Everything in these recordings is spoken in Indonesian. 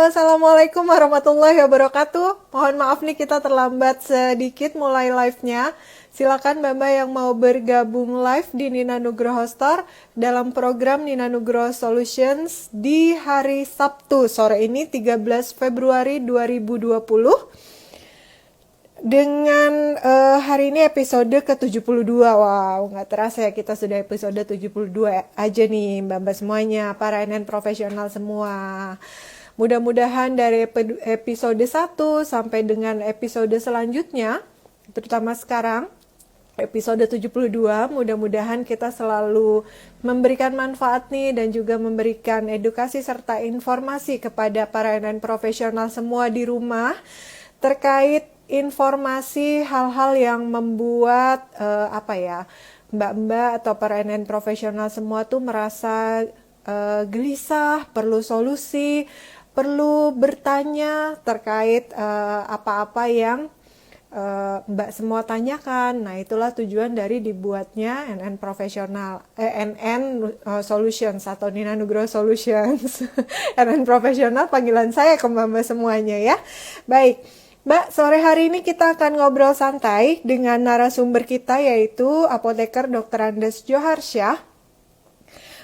Assalamualaikum warahmatullahi wabarakatuh. Mohon maaf nih kita terlambat sedikit mulai live-nya. Silakan Mbak yang mau bergabung live di Nina Nugroho Store dalam program Nina Nugroho Solutions di hari Sabtu sore ini 13 Februari 2020. Dengan hari ini episode ke-72. Wow, nggak terasa ya kita sudah episode 72 aja nih Mbak-mbak semuanya, para NN profesional semua. Mudah-mudahan dari episode 1 sampai dengan episode selanjutnya, terutama sekarang, episode 72, mudah-mudahan kita selalu memberikan manfaat nih dan juga memberikan edukasi serta informasi kepada para NN profesional semua di rumah terkait informasi hal-hal yang membuat mbak-mbak atau para NN profesional semua tuh merasa gelisah, perlu solusi, perlu bertanya terkait apa-apa yang Mbak semua tanyakan. Nah, itulah tujuan dari dibuatnya NN Profesional, NN Solutions atau Nina Nugroho Solutions. NN Profesional panggilan saya ke Mbak semuanya ya. Baik, Mbak, sore hari ini kita akan ngobrol santai dengan narasumber kita yaitu Apoteker Dr. Andes Joharsyah.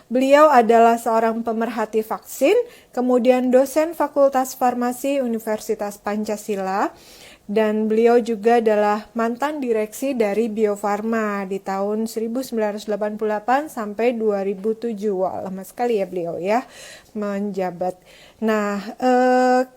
Beliau adalah seorang pemerhati vaksin, kemudian dosen Fakultas Farmasi Universitas Pancasila, dan beliau juga adalah mantan direksi dari Bio Farma di tahun 1988 sampai 2007. Wah, lama sekali ya beliau ya menjabat. Nah,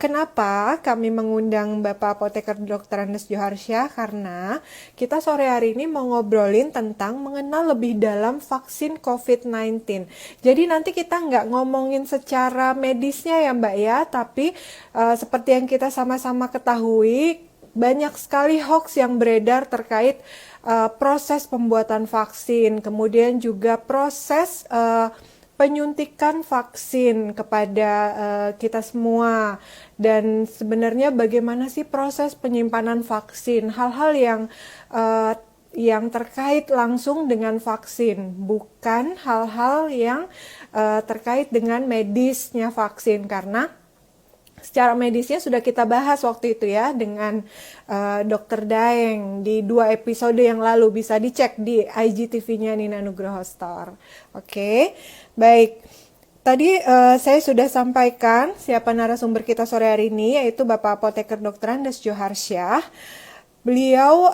kenapa kami mengundang Bapak Apoteker Dr. Andes Joharsyah? Karena kita sore hari ini mau ngobrolin tentang mengenal lebih dalam vaksin COVID-19. Jadi nanti kita nggak ngomongin secara medisnya ya Mbak ya, tapi seperti yang kita sama-sama ketahui, banyak sekali hoax yang beredar terkait proses pembuatan vaksin, kemudian juga proses penyuntikan vaksin kepada kita semua, dan sebenarnya bagaimana sih proses penyimpanan vaksin, hal-hal yang terkait langsung dengan vaksin, bukan hal-hal yang terkait dengan medisnya vaksin, karena secara medisnya sudah kita bahas waktu itu ya dengan Dr. Daeng di 2 episode yang lalu, bisa dicek di IGTV-nya Nina Nugroho Store. Oke, baik. Tadi saya sudah sampaikan siapa narasumber kita sore hari ini, yaitu Bapak Apoteker Dr. Andes Joharsyah. Beliau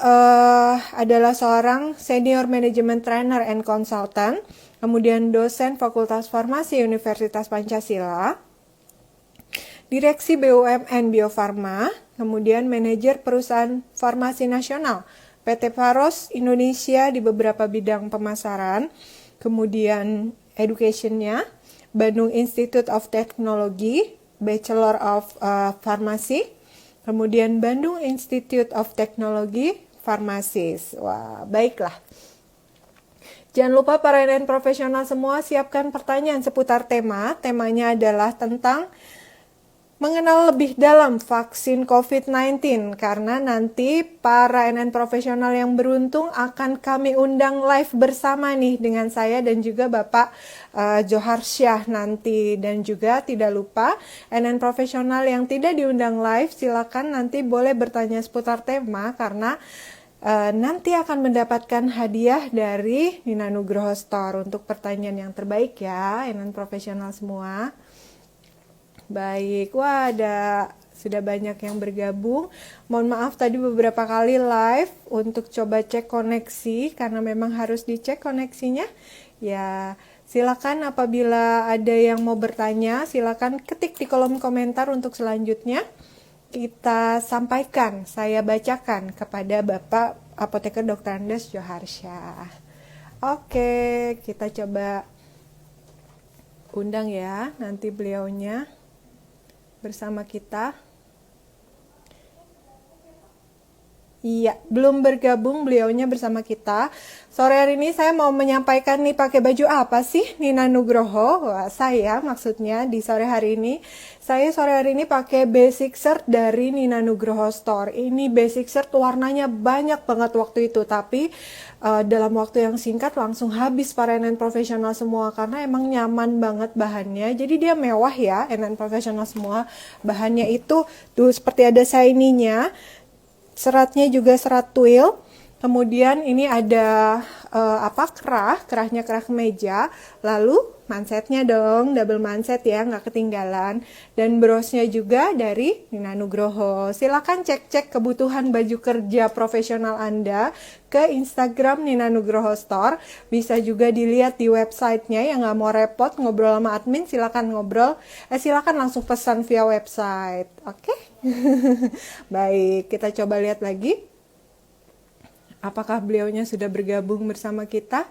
adalah seorang senior management trainer and consultant, kemudian dosen Fakultas Farmasi Universitas Pancasila, Direksi BUMN Bio Farma, kemudian manajer perusahaan farmasi nasional PT Faros Indonesia di beberapa bidang pemasaran, kemudian education-nya Bandung Institute of Technology, Bachelor of Pharmacy, kemudian Bandung Institute of Technology, Pharmacist. Wah, baiklah. Jangan lupa para NN profesional semua siapkan pertanyaan seputar tema. Temanya adalah tentang mengenal lebih dalam vaksin COVID-19, karena nanti para NN profesional yang beruntung akan kami undang live bersama nih dengan saya dan juga Bapak Joharsyah nanti. Dan juga tidak lupa NN profesional yang tidak diundang live, silakan nanti boleh bertanya seputar tema, karena nanti akan mendapatkan hadiah dari Nina Nugroho Store untuk pertanyaan yang terbaik ya NN profesional semua. Baik, wah sudah banyak yang bergabung. Mohon maaf tadi beberapa kali live untuk coba cek koneksi, karena memang harus dicek koneksinya. Ya, silakan apabila ada yang mau bertanya, silakan ketik di kolom komentar untuk selanjutnya kita sampaikan, saya bacakan kepada Bapak Apoteker Dr. Andes Joharsyah. Oke, kita coba undang ya nanti beliaunya bersama kita. Iya, belum bergabung beliaunya bersama kita. Sore hari ini saya mau menyampaikan nih pakai baju apa sih Nina Nugroho? Wah, saya maksudnya di sore hari ini. Saya sore hari ini pakai basic shirt dari Nina Nugroho Store. Ini basic shirt warnanya banyak banget waktu itu, tapi dalam waktu yang singkat langsung habis para NN profesional semua karena emang nyaman banget bahannya. Jadi dia mewah ya, NN profesional semua. Bahannya itu tuh seperti ada shiny-nya. Seratnya juga serat twill. Kemudian ini ada kerahnya kerah kemeja. Lalu mansetnya dong, double manset ya, nggak ketinggalan. Dan brosnya juga dari Nina Nugroho. Silakan cek-cek kebutuhan baju kerja profesional Anda ke Instagram Nina Nugroho Store. Bisa juga dilihat di websitenya. Yang nggak mau repot ngobrol sama admin, silakan silakan langsung pesan via website. Oke? Baik, kita coba lihat lagi. Apakah beliaunya sudah bergabung bersama kita?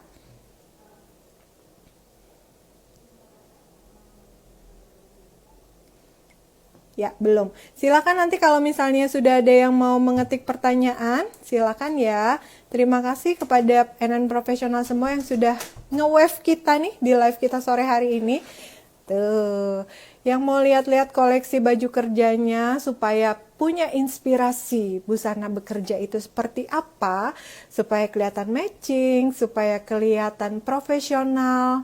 Ya, belum. Silakan nanti kalau misalnya sudah ada yang mau mengetik pertanyaan, silakan ya. Terima kasih kepada NN profesional semua yang sudah nge-wave kita nih di live kita sore hari ini. Tuh, yang mau lihat-lihat koleksi baju kerjanya supaya punya inspirasi busana bekerja itu seperti apa, supaya kelihatan matching, supaya kelihatan profesional,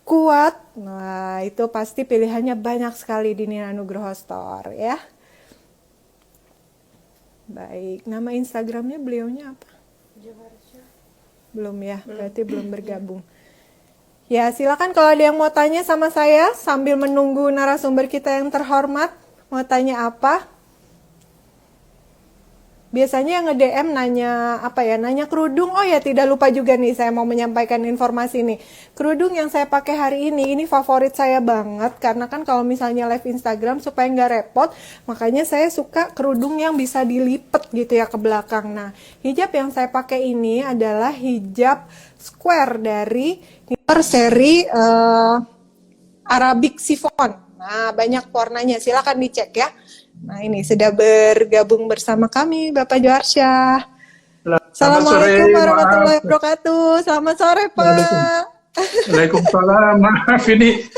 kuat. Nah, itu pasti pilihannya banyak sekali di Nina Nugroho Store ya. Baik, nama Instagramnya beliaunya apa? Belum ya, berarti belum bergabung. Ya, silakan kalau ada yang mau tanya sama saya sambil menunggu narasumber kita yang terhormat. Mau tanya apa? Biasanya yang nge-DM nanya nanya kerudung. Oh ya, tidak lupa juga nih saya mau menyampaikan informasi nih. Kerudung yang saya pakai hari ini favorit saya banget. Karena kan kalau misalnya live Instagram supaya nggak repot, makanya saya suka kerudung yang bisa dilipet gitu ya ke belakang. Nah, hijab yang saya pakai ini adalah hijab square dari seri Arabic Chiffon. Nah, banyak warnanya. Silakan dicek ya. Nah, ini sudah bergabung bersama kami Bapak Joarsyah. Assalamualaikum warahmatullahi wabarakatuh. Selamat sore, Pak. Waalaikumsalam. Maaf ini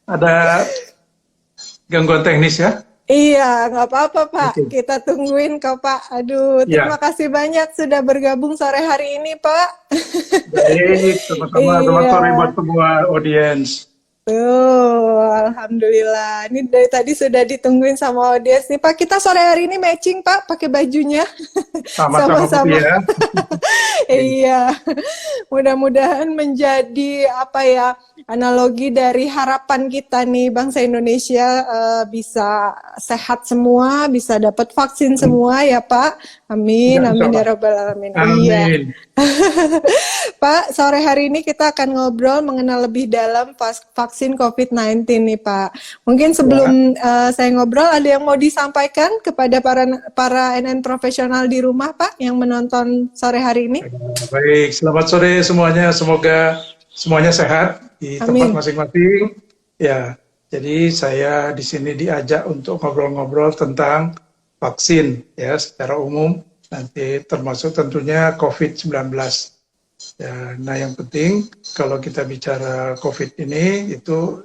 ada gangguan teknis ya. Iya, nggak apa-apa Pak. Kita tungguin kok Pak. Aduh, terima kasih banyak sudah bergabung sore hari ini Pak. Baik, sama-sama. Selamat sore buat semua audiens. Alhamdulillah. Ini dari tadi sudah ditungguin sama audiens nih Pak. Kita sore hari ini matching Pak, pakai bajunya. Sama-sama ya. Iya. Mudah-mudahan menjadi analogi dari harapan kita nih bangsa Indonesia bisa sehat semua, bisa dapat vaksin semua ya Pak. Amin, amin ya rabbal alamin. Iya. Pak, sore hari ini kita akan ngobrol mengenal lebih dalam vaksin COVID-19 nih Pak. Mungkin sebelum saya ngobrol, ada yang mau disampaikan kepada para NN profesional di rumah Pak yang menonton sore hari ini? Baik, selamat sore semuanya. Semoga semuanya sehat di tempat masing-masing. Ya, jadi saya di sini diajak untuk ngobrol-ngobrol tentang vaksin ya secara umum, nanti termasuk tentunya COVID-19. Ya, nah yang penting kalau kita bicara COVID ini itu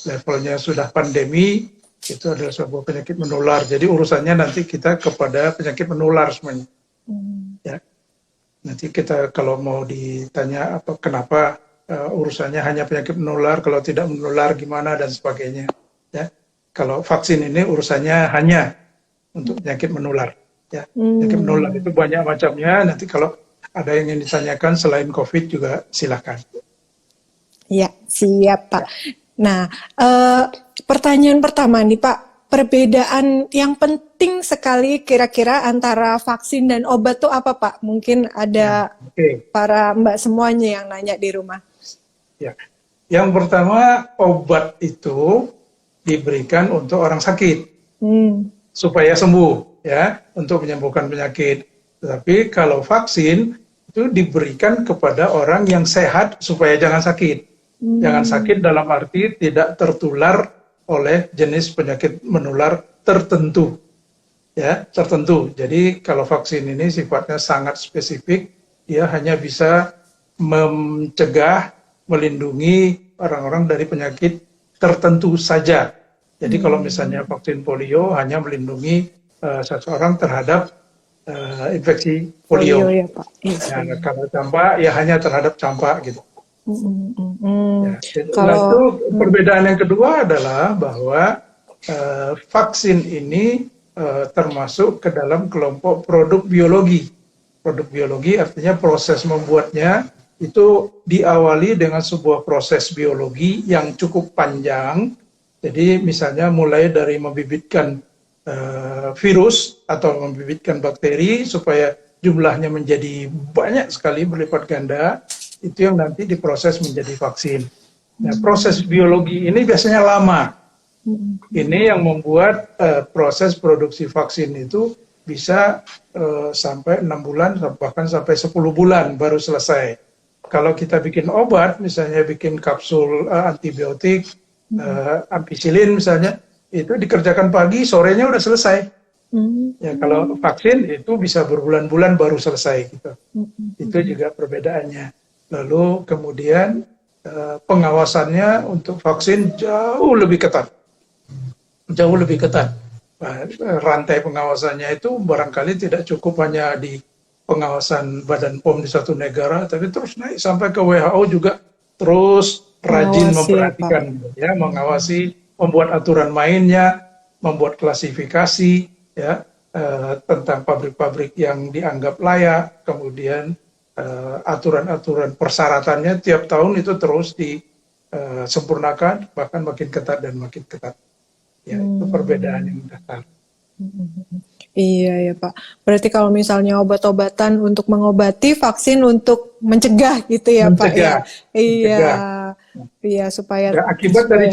levelnya sudah pandemi, itu adalah sebuah penyakit menular. Jadi urusannya nanti kita kepada penyakit menular semuanya. Ya. Nanti kita kalau mau ditanya kenapa urusannya hanya penyakit menular, kalau tidak menular gimana dan sebagainya. Ya. Kalau vaksin ini urusannya hanya untuk penyakit menular. Ya. Penyakit menular itu banyak macamnya. Nanti kalau ada yang ingin ditanyakan selain COVID juga silakan. Ya, siap Pak. Nah, pertanyaan pertama nih Pak, perbedaan yang penting sekali kira-kira antara vaksin dan obat itu apa Pak? Mungkin ada para mbak semuanya yang nanya di rumah. Ya, yang pertama obat itu diberikan untuk orang sakit supaya sembuh, ya, untuk menyembuhkan penyakit. Tetapi kalau vaksin itu diberikan kepada orang yang sehat supaya jangan sakit. Jangan sakit dalam arti tidak tertular oleh jenis penyakit menular tertentu. ya tertentu. Jadi kalau vaksin ini sifatnya sangat spesifik, dia hanya bisa mencegah, melindungi orang-orang dari penyakit tertentu saja. Jadi kalau misalnya vaksin polio hanya melindungi seseorang terhadap infeksi polio. Ya, Pak. Ya, kalau campak ya hanya terhadap campak gitu. Ya, Kalau itu perbedaan yang kedua adalah bahwa vaksin ini termasuk ke dalam kelompok produk biologi. Produk biologi artinya proses membuatnya itu diawali dengan sebuah proses biologi yang cukup panjang. Jadi misalnya mulai dari membibitkan virus atau membibitkan bakteri supaya jumlahnya menjadi banyak sekali berlipat ganda, itu yang nanti diproses menjadi vaksin. Nah, proses biologi ini biasanya lama. Ini yang membuat proses produksi vaksin itu bisa sampai 6 bulan, bahkan sampai 10 bulan baru selesai. Kalau kita bikin obat, misalnya bikin kapsul antibiotik, ampicillin misalnya, itu dikerjakan pagi, sorenya udah selesai. Ya, kalau vaksin itu bisa berbulan-bulan baru selesai. Gitu. Itu juga perbedaannya. Lalu kemudian pengawasannya untuk vaksin jauh lebih ketat. Jauh lebih ketat. Rantai pengawasannya itu barangkali tidak cukup hanya di pengawasan Badan POM di satu negara, tapi terus naik sampai ke WHO juga terus rajin memperhatikan, ya, mengawasi, membuat aturan mainnya, membuat klasifikasi, ya, tentang pabrik-pabrik yang dianggap layak, kemudian aturan-aturan persyaratannya tiap tahun itu terus disempurnakan, bahkan makin ketat dan makin ketat. Ya, itu perbedaan yang dasar. Iya ya Pak. Berarti kalau misalnya obat-obatan untuk mengobati, vaksin untuk mencegah gitu ya Pak ya. Iya. Iya supaya ya, akibat dari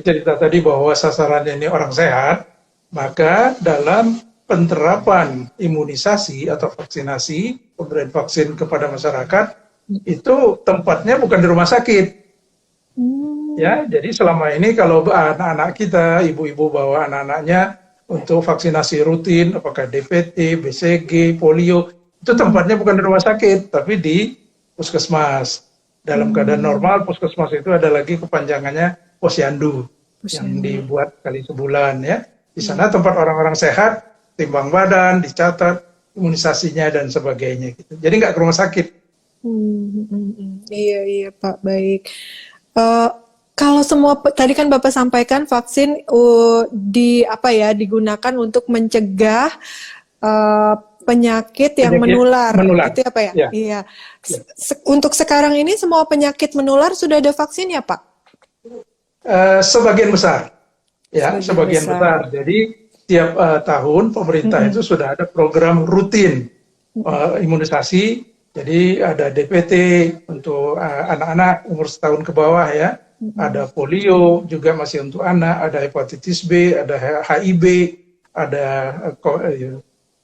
cerita tadi bahwa sasarannya ini orang sehat, maka dalam penerapan imunisasi atau vaksinasi, pemberian vaksin kepada masyarakat itu tempatnya bukan di rumah sakit. Ya, jadi selama ini kalau anak-anak kita, ibu-ibu bawa anak-anaknya untuk vaksinasi rutin, apakah DPT, BCG, polio, itu tempatnya bukan di rumah sakit, tapi di puskesmas. Dalam keadaan normal, puskesmas itu ada lagi kepanjangannya posyandu, yang dibuat kali sebulan, ya. Di sana tempat orang-orang sehat, timbang badan, dicatat, imunisasinya dan sebagainya. Gitu. Jadi nggak ke rumah sakit. Iya Pak, baik. Kalau semua tadi kan Bapak sampaikan vaksin digunakan untuk mencegah penyakit yang menular. Itu apa ya? Iya. Untuk sekarang ini semua penyakit menular sudah ada vaksin ya Pak? Sebagian besar. Ya, sebagian besar. Jadi tiap tahun pemerintah itu sudah ada program rutin imunisasi. Jadi ada DPT untuk anak-anak umur setahun ke bawah, ya. Ada polio juga masih untuk anak, ada hepatitis B, ada HIV,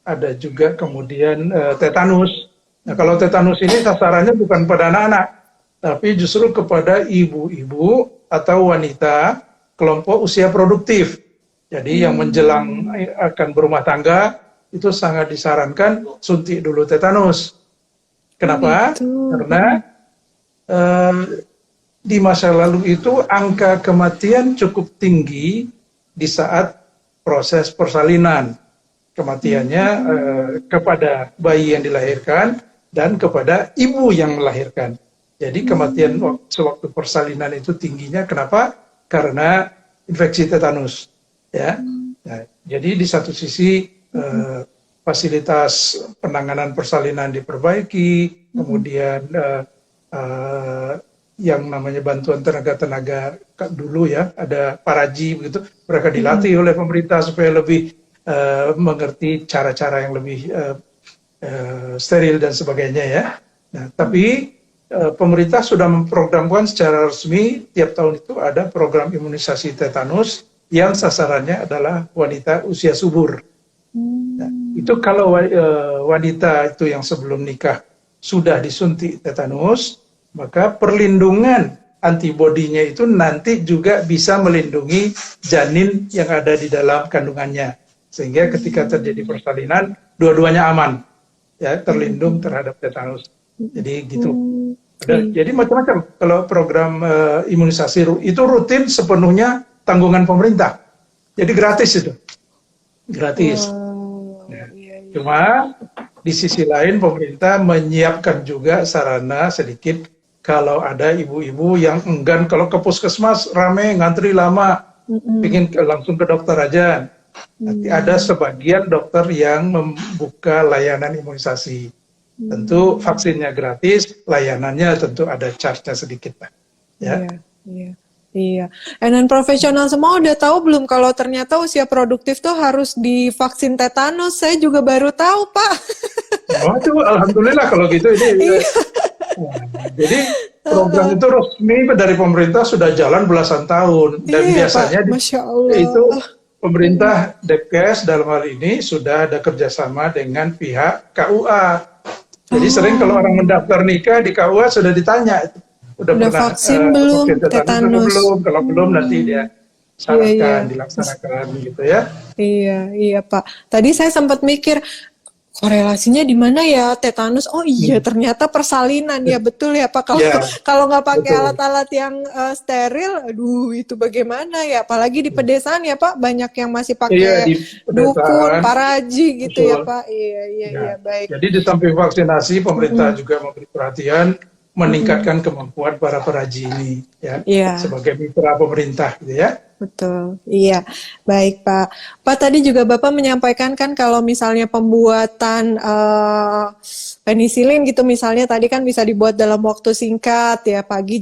ada juga kemudian tetanus. Nah, kalau tetanus ini sasarannya bukan pada anak-anak, tapi justru kepada ibu-ibu atau wanita kelompok usia produktif. Jadi yang menjelang akan berumah tangga itu sangat disarankan suntik dulu tetanus. Kenapa? Karena di masa lalu itu angka kematian cukup tinggi di saat proses persalinan. Kematiannya kepada bayi yang dilahirkan dan kepada ibu yang melahirkan. Jadi kematian sewaktu persalinan itu tingginya. Kenapa? Karena infeksi tetanus. Ya. Nah, jadi di satu sisi fasilitas penanganan persalinan diperbaiki, kemudian yang namanya bantuan tenaga-tenaga dulu, ya, ada paraji begitu, mereka dilatih oleh pemerintah supaya lebih mengerti cara-cara yang lebih steril dan sebagainya, ya. Nah, tapi pemerintah sudah memprogramkan secara resmi tiap tahun itu ada program imunisasi tetanus yang sasarannya adalah wanita usia subur. Nah, itu kalau wanita itu yang sebelum nikah sudah disuntik tetanus, maka perlindungan antibodinya itu nanti juga bisa melindungi janin yang ada di dalam kandungannya. Sehingga ketika terjadi persalinan, dua-duanya aman, ya, terlindung terhadap tetanus. Jadi gitu. Jadi macam-macam. Kalau program imunisasi itu rutin sepenuhnya tanggungan pemerintah. Jadi gratis itu, gratis. Ya. Cuma di sisi lain pemerintah menyiapkan juga sarana sedikit kalau ada ibu-ibu yang enggan, kalau ke puskesmas rame, ngantri lama, ingin langsung ke dokter aja. Nanti ada sebagian dokter yang membuka layanan imunisasi. Tentu vaksinnya gratis, layanannya tentu ada charge-nya sedikit, Pak. Ya. Iya. Dan profesional semua udah tahu belum kalau ternyata usia produktif tuh harus divaksin tetanus? Saya juga baru tahu, Pak. Oh, itu alhamdulillah kalau gitu ini. Jadi program itu resmi dari pemerintah sudah jalan belasan tahun dan biasanya Pak, Masya Allah. Itu pemerintah Depkes dalam hal ini sudah ada kerjasama dengan pihak KUA. Jadi sering kalau orang mendaftar nikah di KUA sudah ditanya, udah pernah vaksin belum tetanus? Belum, kalau belum nanti dia syaratkan dilaksanakan gitu ya. Iya Pak. Tadi saya sempat mikir korelasinya di mana ya tetanus? Oh iya ternyata persalinan ya, betul ya Pak. Kalau nggak pakai alat-alat yang steril, aduh itu bagaimana ya? Apalagi di pedesaan ya Pak, banyak yang masih pakai dukun, paraji gitu ya Pak. Iya baik. Jadi di samping vaksinasi, pemerintah juga memberi perhatian meningkatkan kemampuan para peraji ini ya sebagai mitra pemerintah gitu ya. Betul, iya. Baik Pak. Pak tadi juga Bapak menyampaikan kan kalau misalnya pembuatan penisilin gitu misalnya tadi kan bisa dibuat dalam waktu singkat ya, pagi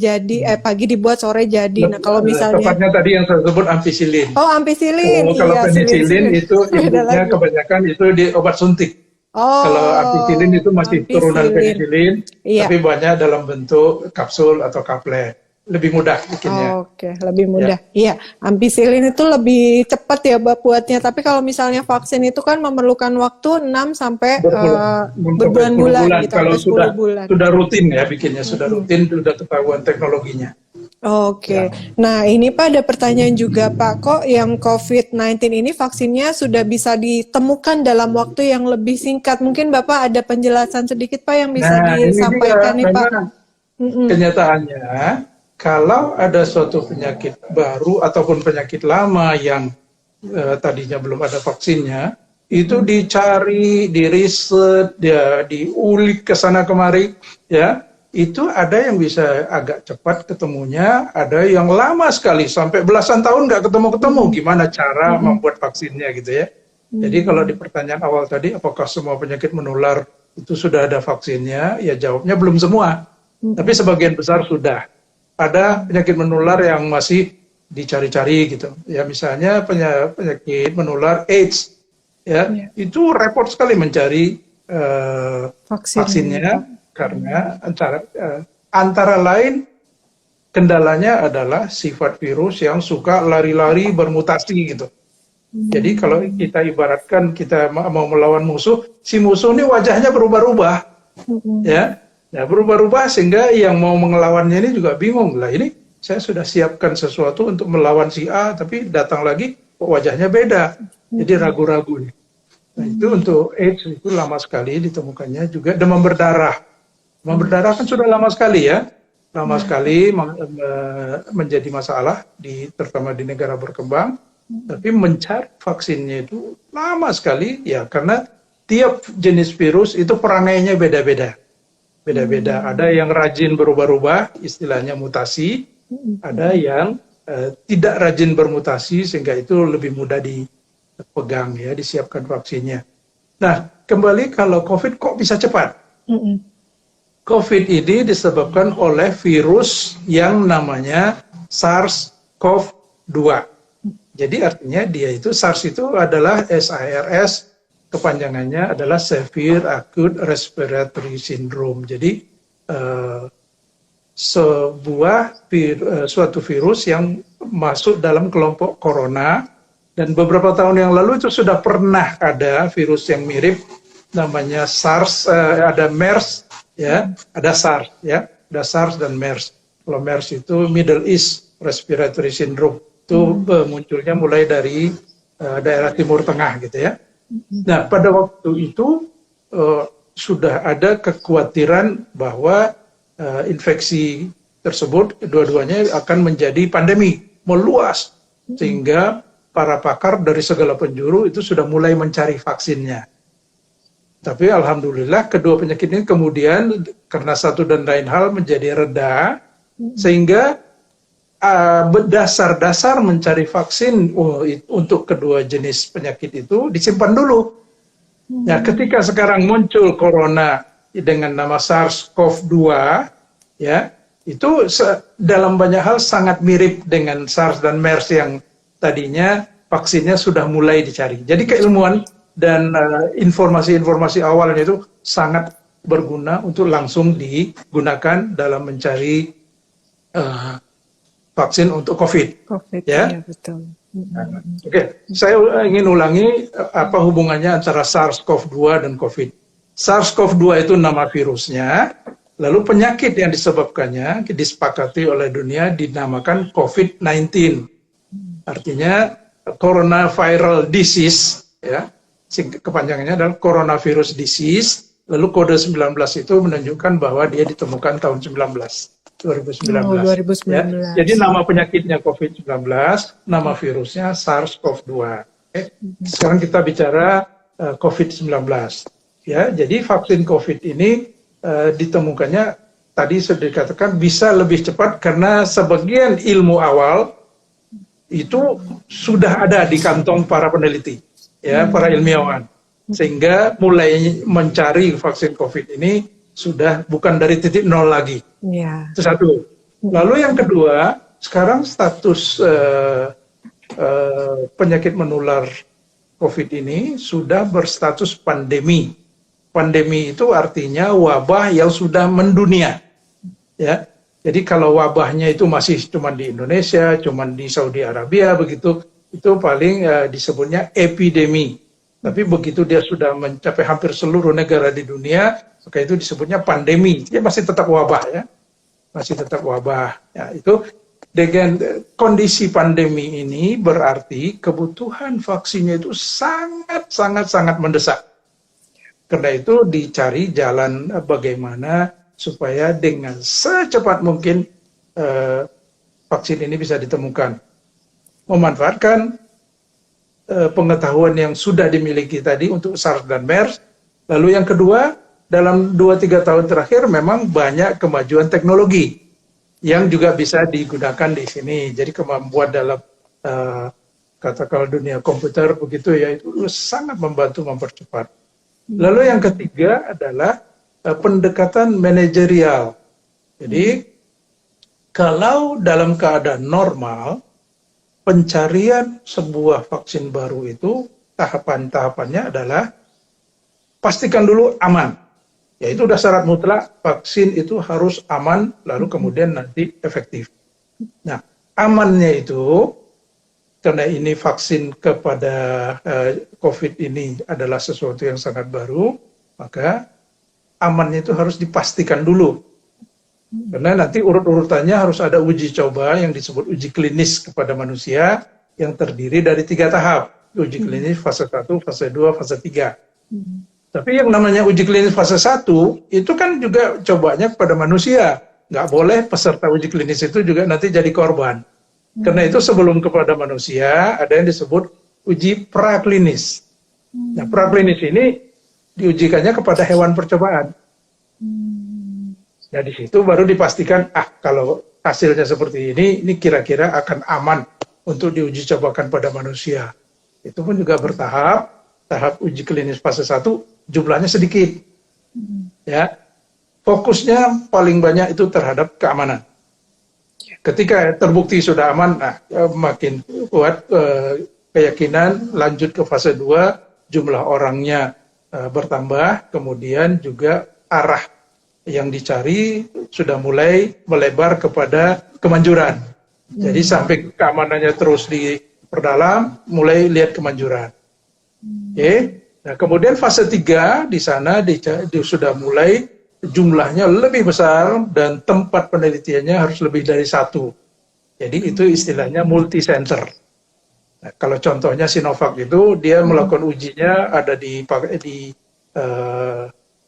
dibuat sore jadi. Nah kalau misalnya tepatnya tadi yang saya sebut ampicillin. Oh ampicillin. Kalau penisilin itu inputnya kebanyakan itu di obat suntik. Kalau ampicillin itu masih turunan penisilin, tapi banyak dalam bentuk kapsul atau kaplet. Lebih mudah bikinnya. Oke, lebih mudah. Iya, ampicillin itu lebih cepat ya buatnya. Tapi kalau misalnya vaksin itu kan memerlukan waktu 6 sampai berbulan-bulan gitu. Kalau sudah rutin ya bikinnya, sudah rutin, sudah ketahuan teknologinya. Oke. Nah, ini Pak ada pertanyaan juga Pak, kok yang COVID-19 ini vaksinnya sudah bisa ditemukan dalam waktu yang lebih singkat? Mungkin Bapak ada penjelasan sedikit Pak yang bisa disampaikan nih Pak. Kenyataannya kalau ada suatu penyakit baru ataupun penyakit lama yang tadinya belum ada vaksinnya, itu dicari, diriset, diulik ke sana kemari, ya. Itu ada yang bisa agak cepat ketemunya, ada yang lama sekali sampai belasan tahun nggak ketemu-ketemu. Gimana cara membuat vaksinnya gitu ya. Jadi kalau di pertanyaan awal tadi, apakah semua penyakit menular itu sudah ada vaksinnya? Ya jawabnya belum semua, tapi sebagian besar sudah. Ada penyakit menular yang masih dicari-cari gitu. Ya misalnya penyakit menular AIDS, ya itu repot sekali mencari vaksinnya karena antara lain kendalanya adalah sifat virus yang suka lari-lari bermutasi gitu. Jadi kalau kita ibaratkan kita mau melawan musuh, si musuh ini wajahnya berubah-ubah, ya. Nah, berubah-ubah sehingga yang mau melawannya ini juga bingung. Lah ini saya sudah siapkan sesuatu untuk melawan si A, tapi datang lagi wajahnya beda. Jadi ragu-ragu nih. Nah, itu untuk AIDS itu lama sekali ditemukannya juga demam berdarah. Demam berdarah kan sudah lama sekali ya. Lama sekali menjadi masalah terutama di negara berkembang. Tapi mencari vaksinnya itu lama sekali ya karena tiap jenis virus itu perangainya beda-beda. Beda-beda. Ada yang rajin berubah-ubah, istilahnya mutasi. Ada yang tidak rajin bermutasi, sehingga itu lebih mudah dipegang, ya, disiapkan vaksinnya. Nah, kembali kalau COVID kok bisa cepat? COVID ini disebabkan oleh virus yang namanya SARS-CoV-2. Jadi artinya SARS itu adalah SARS, kepanjangannya adalah Severe Acute Respiratory Syndrome. Jadi suatu virus yang masuk dalam kelompok corona, dan beberapa tahun yang lalu itu sudah pernah ada virus yang mirip namanya SARS, ada MERS, ya, ada SARS, ya, ada SARS dan MERS. Kalau MERS itu Middle East Respiratory Syndrome. Itu munculnya mulai dari daerah Timur Tengah gitu ya. Nah, pada waktu itu sudah ada kekhawatiran bahwa infeksi tersebut dua-duanya akan menjadi pandemi, meluas. Sehingga para pakar dari segala penjuru itu sudah mulai mencari vaksinnya. Tapi alhamdulillah kedua penyakit ini kemudian karena satu dan lain hal menjadi reda, sehingga dasar-dasar mencari vaksin untuk kedua jenis penyakit itu disimpan dulu. Ya, ketika sekarang muncul corona dengan nama SARS-CoV-2, ya, itu dalam banyak hal sangat mirip dengan SARS dan MERS yang tadinya vaksinnya sudah mulai dicari. Jadi keilmuan dan informasi-informasi awalnya itu sangat berguna untuk langsung digunakan dalam mencari vaksin untuk COVID. Ya, betul. Oke, saya ingin ulangi apa hubungannya antara SARS-CoV-2 dan COVID. SARS-CoV-2 itu nama virusnya, lalu penyakit yang disebabkannya disepakati oleh dunia dinamakan COVID-19. Artinya coronavirus disease, ya. Kepanjangannya adalah coronavirus disease, lalu kode 19 itu menunjukkan bahwa dia ditemukan tahun 2019. Ya. Jadi nama penyakitnya COVID-19, nama virusnya SARS-CoV-2. Sekarang kita bicara COVID-19. Ya, jadi vaksin COVID ini ditemukannya tadi sudah dikatakan bisa lebih cepat karena sebagian ilmu awal itu sudah ada di kantong para peneliti, ya, para ilmiawan, sehingga mulai mencari vaksin COVID ini sudah bukan dari titik nol lagi. Itu satu. Lalu yang kedua, sekarang status penyakit menular COVID ini sudah berstatus pandemi. Pandemi itu artinya wabah yang sudah mendunia, ya. Jadi kalau wabahnya itu masih cuma di Indonesia, cuma di Saudi Arabia begitu, itu paling disebutnya epidemi. Tapi begitu dia sudah mencapai hampir seluruh negara di dunia, maka itu disebutnya pandemi. Dia masih tetap wabah, ya, masih tetap wabah. Ya, itu dengan kondisi pandemi ini berarti kebutuhan vaksinnya itu sangat mendesak. Karena itu dicari jalan bagaimana supaya dengan secepat mungkin vaksin ini bisa ditemukan. Memanfaatkan pengetahuan yang sudah dimiliki tadi untuk SARS dan MERS. Lalu yang kedua, dalam 2-3 tahun terakhir memang banyak kemajuan teknologi yang juga bisa digunakan di sini. Jadi kemampuan dalam katakanlah dunia komputer begitu ya, itu sangat membantu mempercepat. Lalu yang ketiga adalah pendekatan manajerial. Jadi kalau dalam keadaan normal, pencarian sebuah vaksin baru itu tahapan-tahapannya adalah pastikan dulu aman. Yaitu sudah syarat mutlak, vaksin itu harus aman, lalu kemudian nanti efektif. Nah, amannya itu, karena ini vaksin kepada COVID ini adalah sesuatu yang sangat baru, maka amannya itu harus dipastikan dulu. Karena nanti urut-urutannya harus ada uji coba yang disebut uji klinis kepada manusia yang terdiri dari 3 tahap. Uji klinis fase 1, fase 2, fase 3. Tapi yang namanya uji klinis fase 1 itu kan juga cobanya kepada manusia. Nggak boleh peserta uji klinis itu juga nanti jadi korban. Karena itu sebelum kepada manusia ada yang disebut uji praklinis. Nah, praklinis ini diujikannya kepada hewan percobaan. Nah, di situ baru dipastikan, kalau hasilnya seperti ini kira-kira akan aman untuk diuji cobakan pada manusia. Itu pun juga bertahap. Tahap uji klinis fase 1 jumlahnya sedikit. Ya. Fokusnya paling banyak itu terhadap keamanan. Ketika terbukti sudah aman, makin kuat keyakinan lanjut ke fase 2, jumlah orangnya bertambah, kemudian juga arah yang dicari sudah mulai melebar kepada kemanjuran. Jadi sampai keamanannya terus diperdalam, mulai lihat kemanjuran. Nah, kemudian fase 3 di sana sudah mulai jumlahnya lebih besar dan tempat penelitiannya harus lebih dari satu. Jadi itu istilahnya multi center. Nah, kalau contohnya Sinovac itu dia melakukan ujinya ada di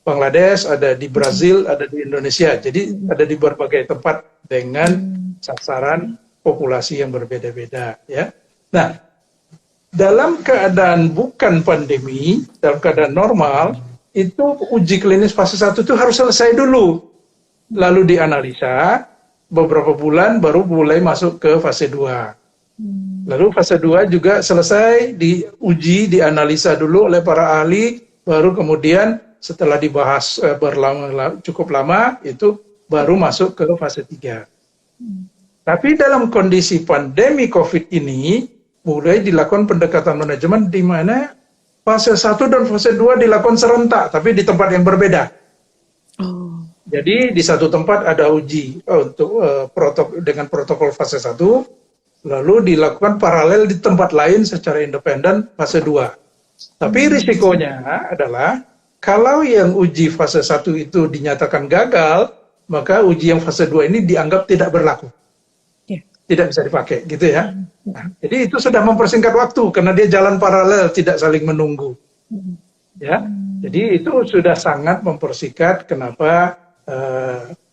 Bangladesh, ada di Brazil, ada di Indonesia. Jadi ada di berbagai tempat dengan sasaran populasi yang berbeda-beda, ya. Nah, dalam keadaan bukan pandemi, dalam keadaan normal, itu uji klinis fase 1 itu harus selesai dulu. Lalu dianalisa, beberapa bulan baru mulai masuk ke fase 2. Lalu fase 2 juga selesai, diuji, dianalisa dulu oleh para ahli, baru kemudian setelah dibahas cukup lama, itu baru masuk ke fase 3. Tapi dalam kondisi pandemi COVID ini, mulai dilakukan pendekatan manajemen di mana fase 1 dan fase 2 dilakukan serentak, tapi di tempat yang berbeda. Jadi di satu tempat ada uji untuk dengan protokol fase 1, lalu dilakukan paralel di tempat lain secara independen fase 2. Tapi risikonya adalah kalau yang uji fase 1 itu dinyatakan gagal, maka uji yang fase 2 ini dianggap tidak berlaku. Tidak bisa dipakai, gitu ya. Nah, jadi itu sudah mempersingkat waktu karena dia jalan paralel, tidak saling menunggu. Ya, jadi itu sudah sangat mempersingkat kenapa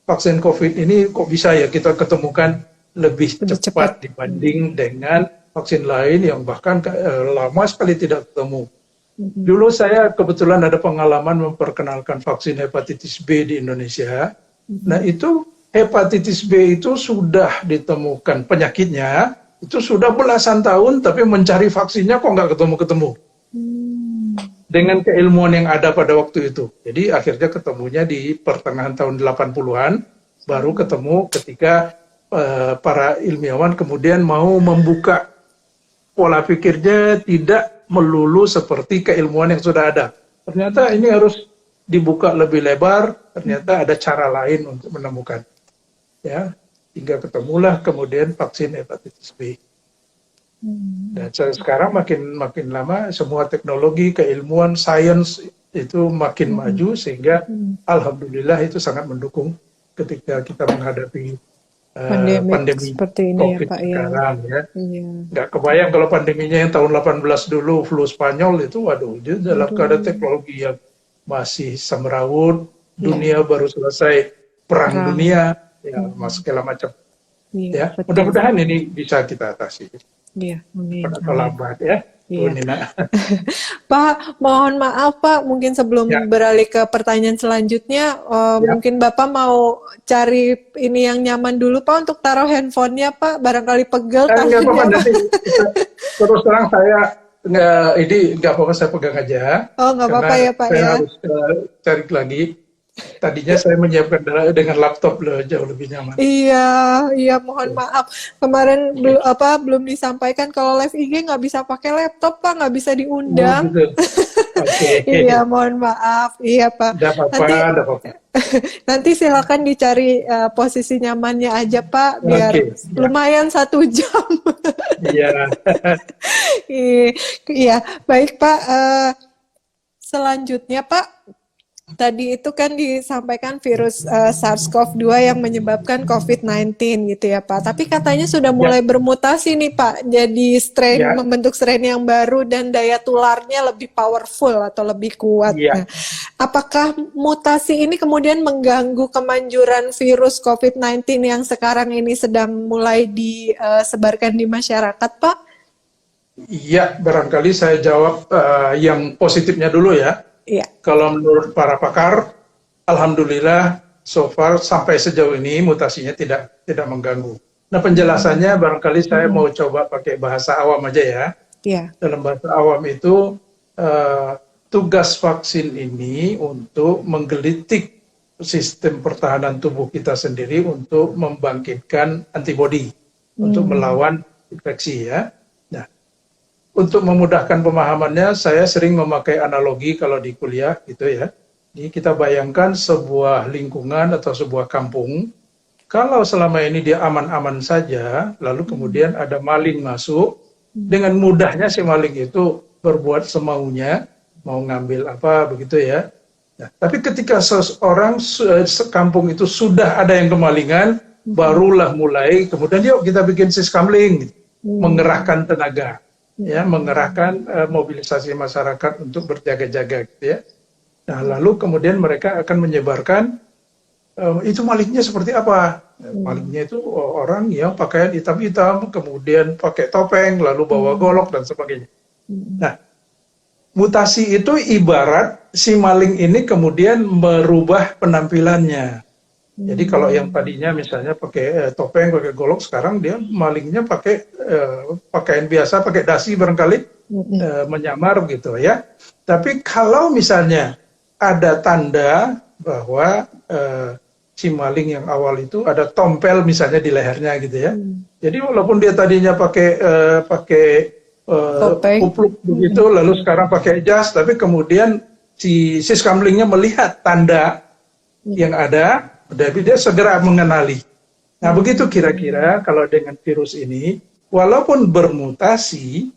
vaksin COVID ini kok bisa ya kita ketemukan lebih cepat dibanding dengan vaksin lain yang bahkan lama sekali tidak ketemu. Dulu saya kebetulan ada pengalaman memperkenalkan vaksin hepatitis B di Indonesia. Nah itu hepatitis B itu sudah ditemukan penyakitnya, itu sudah belasan tahun, tapi mencari vaksinnya kok nggak ketemu-ketemu. Dengan keilmuan yang ada pada waktu itu. Jadi akhirnya ketemunya di pertengahan tahun 80-an, baru ketemu ketika para ilmiawan kemudian mau membuka pola pikirnya tidak melulu seperti keilmuan yang sudah ada. Ternyata ini harus dibuka lebih lebar, ternyata ada cara lain untuk menemukan. Ya, hingga ketemulah kemudian vaksin hepatitis B. Dan sekarang makin lama semua teknologi, keilmuan, sains itu makin maju sehingga alhamdulillah itu sangat mendukung ketika kita menghadapi pandemi seperti ini COVID ya, Pak, sekarang ya. Iya. Nggak kebayang kalau pandeminya yang tahun 18 dulu flu Spanyol itu, waduh, dia dalam keadaan teknologi yang masih semrawut, dunia baru selesai perang dunia. Ya, segala macam. Ya, mudah-mudahan ini bisa kita atasi. Iya, amin. Lambat ya. Iya. Nina. Pak, mohon maaf Pak, mungkin sebelum beralih ke pertanyaan selanjutnya, mungkin Bapak mau cari ini yang nyaman dulu Pak untuk taruh handphonenya Pak, barangkali pegel tangannya Pak. Nanti, terus terang saya nggak apa-apa, saya pegang aja. Oh, nggak apa-apa ya Pak saya ya. harus cari lagi. Tadinya saya menyiapkan dengan laptop loh, jauh lebih nyaman. Iya, mohon maaf. Kemarin belum disampaikan kalau live IG nggak bisa pakai laptop Pak, nggak bisa diundang. Oh, okay. Iya, mohon maaf. Iya Pak. Nggak apa-apa. Nanti silakan dicari posisi nyamannya aja Pak, biar lumayan 1 jam. Iya. Iya, baik Pak. Selanjutnya Pak. Tadi itu kan disampaikan virus SARS-CoV-2 yang menyebabkan COVID-19 gitu ya Pak. Tapi katanya sudah mulai bermutasi nih Pak. Jadi membentuk strain yang baru dan daya tularnya lebih powerful atau lebih kuat. Nah, apakah mutasi ini kemudian mengganggu kemanjuran virus COVID-19 yang sekarang ini sedang mulai disebarkan di masyarakat Pak? Iya, barangkali saya jawab yang positifnya dulu ya. Iya. Kalau menurut para pakar, alhamdulillah so far sampai sejauh ini mutasinya tidak mengganggu. Nah penjelasannya barangkali saya mau coba pakai bahasa awam aja ya. Iya. Dalam bahasa awam itu tugas vaksin ini untuk menggelitik sistem pertahanan tubuh kita sendiri untuk membangkitkan antibodi untuk melawan infeksi ya. Untuk memudahkan pemahamannya, saya sering memakai analogi kalau di kuliah gitu ya. Jadi kita bayangkan sebuah lingkungan atau sebuah kampung, kalau selama ini dia aman-aman saja, lalu kemudian ada maling masuk, dengan mudahnya si maling itu berbuat semaunya, mau ngambil apa begitu ya. Nah, tapi ketika seseorang sekampung itu sudah ada yang kemalingan, barulah mulai kemudian yuk kita bikin siskamling, mengerahkan tenaga, ya, mengerahkan mobilisasi masyarakat untuk berjaga-jaga, gitu ya. Nah, lalu kemudian mereka akan menyebarkan itu malingnya seperti apa? Malingnya itu orang yang pakaian hitam-hitam, kemudian pakai topeng, lalu bawa golok dan sebagainya. Nah, mutasi itu ibarat si maling ini kemudian merubah penampilannya. Jadi kalau yang tadinya misalnya pakai topeng, pakai golok, sekarang dia malingnya pakai pakaian biasa, pakai dasi barangkali, menyamar gitu ya. Tapi kalau misalnya ada tanda bahwa si maling yang awal itu ada tompel misalnya di lehernya gitu ya. Jadi walaupun dia tadinya pakai kupluk begitu, lalu sekarang pakai jas, tapi kemudian si siskamlingnya melihat tanda yang ada, tapi dia segera mengenali. Nah, begitu kira-kira kalau dengan virus ini, walaupun bermutasi,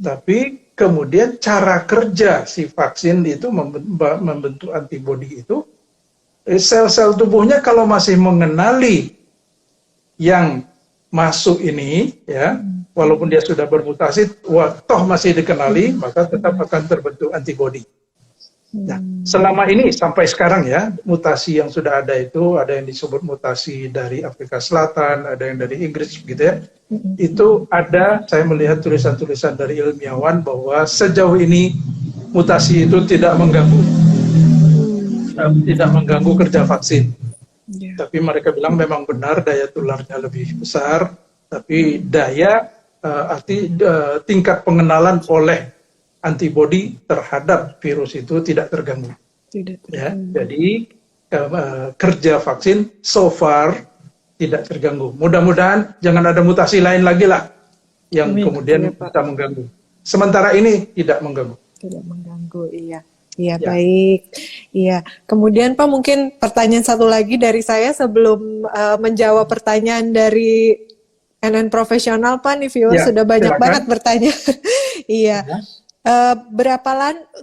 tapi kemudian cara kerja si vaksin itu membentuk antibodi itu, sel-sel tubuhnya kalau masih mengenali yang masuk ini, ya, walaupun dia sudah bermutasi, toh masih dikenali, maka tetap akan terbentuk antibodi. Nah, selama ini sampai sekarang ya, mutasi yang sudah ada itu, ada yang disebut mutasi dari Afrika Selatan, ada yang dari Inggris gitu ya. Itu ada, saya melihat tulisan-tulisan dari ilmiawan bahwa sejauh ini mutasi itu tidak mengganggu kerja vaksin. Tapi mereka bilang memang benar daya tularnya lebih besar, tapi tingkat pengenalan oleh antibodi terhadap virus itu tidak terganggu. Ya, jadi kerja vaksin so far tidak terganggu. Mudah-mudahan jangan ada mutasi lain lagi lah yang kemudian bisa mengganggu. Sementara ini tidak mengganggu. Tidak mengganggu, iya. Iya, baik. Iya. Kemudian Pak, mungkin pertanyaan satu lagi dari saya sebelum menjawab pertanyaan dari NN Profesional, Pak. Nih viewer sudah banyak banget bertanya. Iya.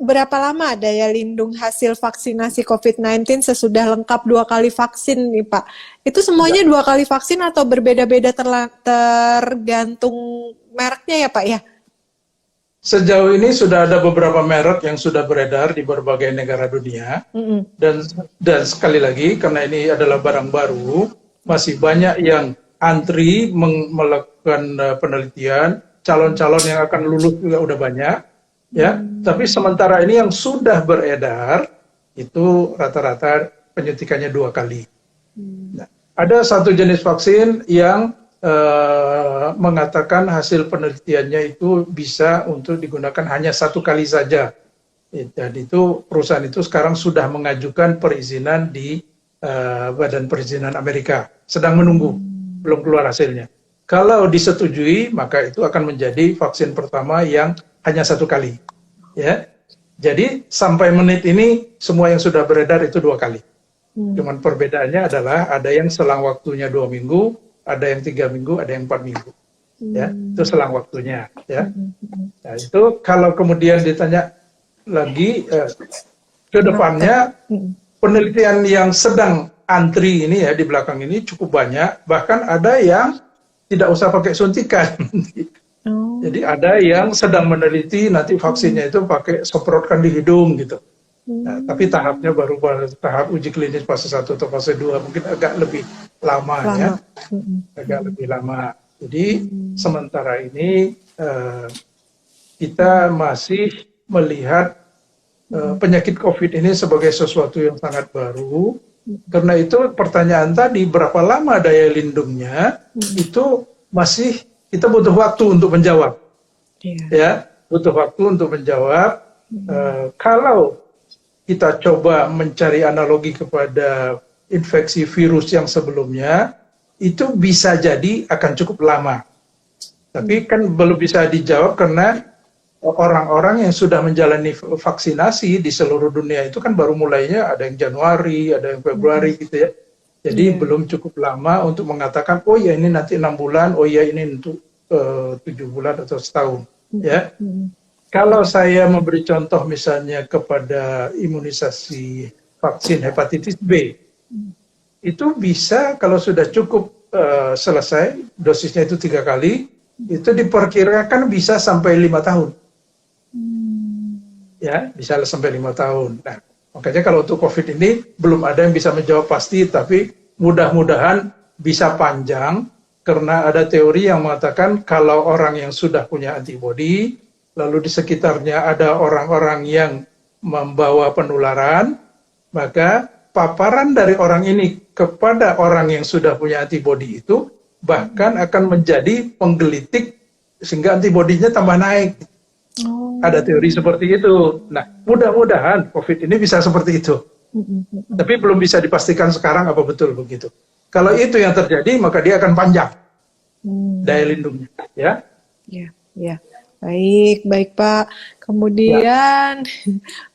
Berapa lama daya lindung hasil vaksinasi COVID-19 sesudah lengkap 2 kali vaksin nih Pak? Itu semuanya 2 kali vaksin atau berbeda-beda tergantung mereknya ya Pak ya? Sejauh ini sudah ada beberapa merek yang sudah beredar di berbagai negara dunia, dan sekali lagi karena ini adalah barang baru, masih banyak yang antri melakukan penelitian, calon-calon yang akan lulus juga udah banyak. Ya, tapi sementara ini yang sudah beredar itu rata-rata penyuntikannya 2 kali. Nah, ada satu jenis vaksin yang mengatakan hasil penelitiannya itu bisa untuk digunakan hanya 1 kali saja. Dan itu perusahaan itu sekarang sudah mengajukan perizinan di Badan Perizinan Amerika, sedang menunggu, belum keluar hasilnya. Kalau disetujui, maka itu akan menjadi vaksin pertama yang hanya 1 kali, ya. Jadi sampai menit ini semua yang sudah beredar itu 2 kali. Cuman perbedaannya adalah ada yang selang waktunya 2 minggu, ada yang 3 minggu, ada yang 4 minggu, ya. Itu selang waktunya, ya. Nah, itu kalau kemudian ditanya lagi ke depannya, penelitian yang sedang antri ini ya di belakang ini cukup banyak, bahkan ada yang tidak usah pakai suntikan. Jadi ada yang sedang meneliti nanti vaksinnya itu pakai semprotkan di hidung gitu. Nah, tapi tahapnya baru tahap uji klinis fase 1 atau fase 2, mungkin agak lebih lama. Ya. Agak lebih lama. Jadi sementara ini kita masih melihat penyakit COVID ini sebagai sesuatu yang sangat baru. Karena itu pertanyaan tadi berapa lama daya lindungnya itu masih kita butuh waktu untuk menjawab, ya, butuh waktu untuk menjawab. Kalau kita coba mencari analogi kepada infeksi virus yang sebelumnya, itu bisa jadi akan cukup lama. Tapi kan belum bisa dijawab karena orang-orang yang sudah menjalani vaksinasi di seluruh dunia itu kan baru mulainya ada yang Januari, ada yang Februari gitu ya. Jadi belum cukup lama untuk mengatakan, oh ya ini nanti 6 bulan, oh ya ini untuk 7 bulan atau setahun. Ya. Kalau saya memberi contoh misalnya kepada imunisasi vaksin hepatitis B. Itu bisa kalau sudah cukup selesai, dosisnya itu 3 kali, itu diperkirakan bisa sampai 5 tahun. Ya, bisa sampai 5 tahun. Nah, makanya kalau untuk COVID ini belum ada yang bisa menjawab pasti, tapi mudah-mudahan bisa panjang, karena ada teori yang mengatakan kalau orang yang sudah punya antibodi, lalu di sekitarnya ada orang-orang yang membawa penularan, maka paparan dari orang ini kepada orang yang sudah punya antibodi itu bahkan akan menjadi penggelitik sehingga antibodinya tambah naik. Ada teori seperti itu. Nah, mudah-mudahan COVID ini bisa seperti itu. Tapi belum bisa dipastikan sekarang apa betul begitu. Kalau itu yang terjadi, maka dia akan panjang daya lindungnya. Ya. Ya. Baik Pak. Kemudian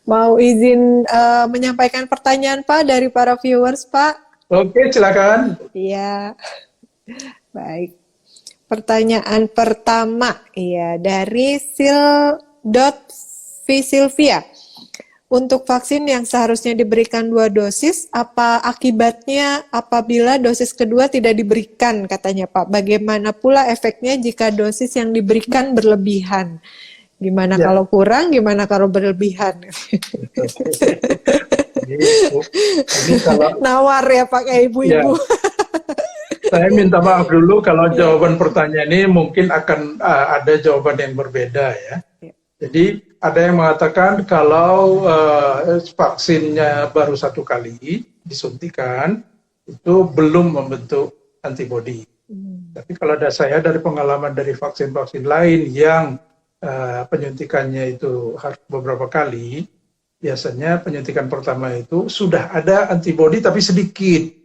mau izin menyampaikan pertanyaan Pak dari para viewers Pak. Oke, silakan. Iya. Baik. Pertanyaan pertama, ya dari Silvia. Untuk vaksin yang seharusnya diberikan 2 dosis, apa akibatnya apabila dosis kedua tidak diberikan, katanya Pak? Bagaimana pula efeknya jika dosis yang diberikan berlebihan? Gimana kalau kurang, gimana kalau berlebihan? Ini kalau nawar ya Pak, kayak ibu-ibu. Saya minta maaf dulu kalau jawaban pertanyaan ini mungkin akan ada jawaban yang berbeda ya. Jadi ada yang mengatakan kalau vaksinnya baru 1 kali disuntikan itu belum membentuk antibodi. Tapi kalau ada saya dari pengalaman dari vaksin-vaksin lain yang penyuntikannya itu harus beberapa kali, biasanya penyuntikan pertama itu sudah ada antibodi tapi sedikit.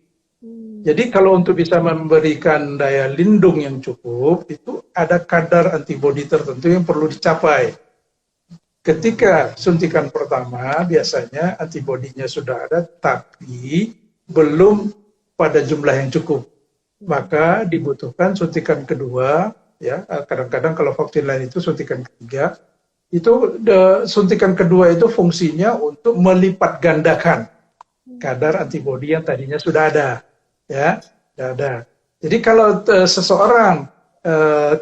Jadi kalau untuk bisa memberikan daya lindung yang cukup, itu ada kadar antibodi tertentu yang perlu dicapai. Ketika suntikan pertama, biasanya antibodinya sudah ada, tapi belum pada jumlah yang cukup. Maka dibutuhkan suntikan kedua, ya. Kadang-kadang kalau vaksin lain itu suntikan ketiga, itu suntikan kedua itu fungsinya untuk melipat gandakan kadar antibodi yang tadinya sudah ada. Ya, ada. Jadi kalau seseorang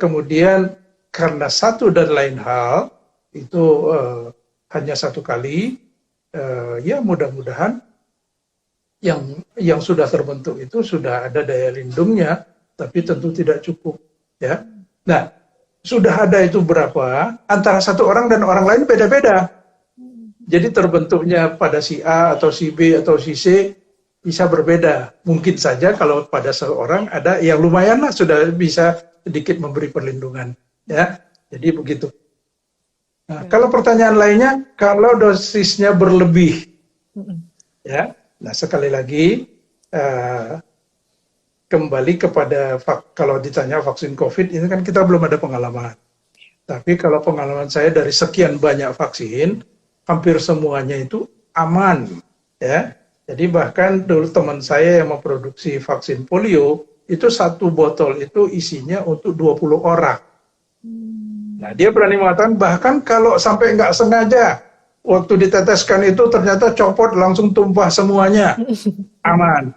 kemudian karena satu dan lain hal itu hanya 1 kali, ya mudah-mudahan yang sudah terbentuk itu sudah ada daya lindungnya, tapi tentu tidak cukup. Ya, nah sudah ada itu berapa? Antara satu orang dan orang lain beda-beda. Jadi terbentuknya pada si A atau si B atau si C bisa berbeda. Mungkin saja kalau pada seorang ada yang lumayan lah sudah bisa sedikit memberi perlindungan. Ya, jadi begitu. Nah, kalau pertanyaan lainnya, kalau dosisnya berlebih, ya, nah sekali lagi kembali kepada kalau ditanya vaksin COVID ini kan kita belum ada pengalaman. Tapi kalau pengalaman saya dari sekian banyak vaksin, hampir semuanya itu aman, ya. Jadi bahkan dulu teman saya yang memproduksi vaksin polio, itu 1 botol itu isinya untuk 20 orang. Nah dia berani mengatakan bahkan kalau sampai nggak sengaja, waktu diteteskan itu ternyata copot langsung tumpah semuanya, aman.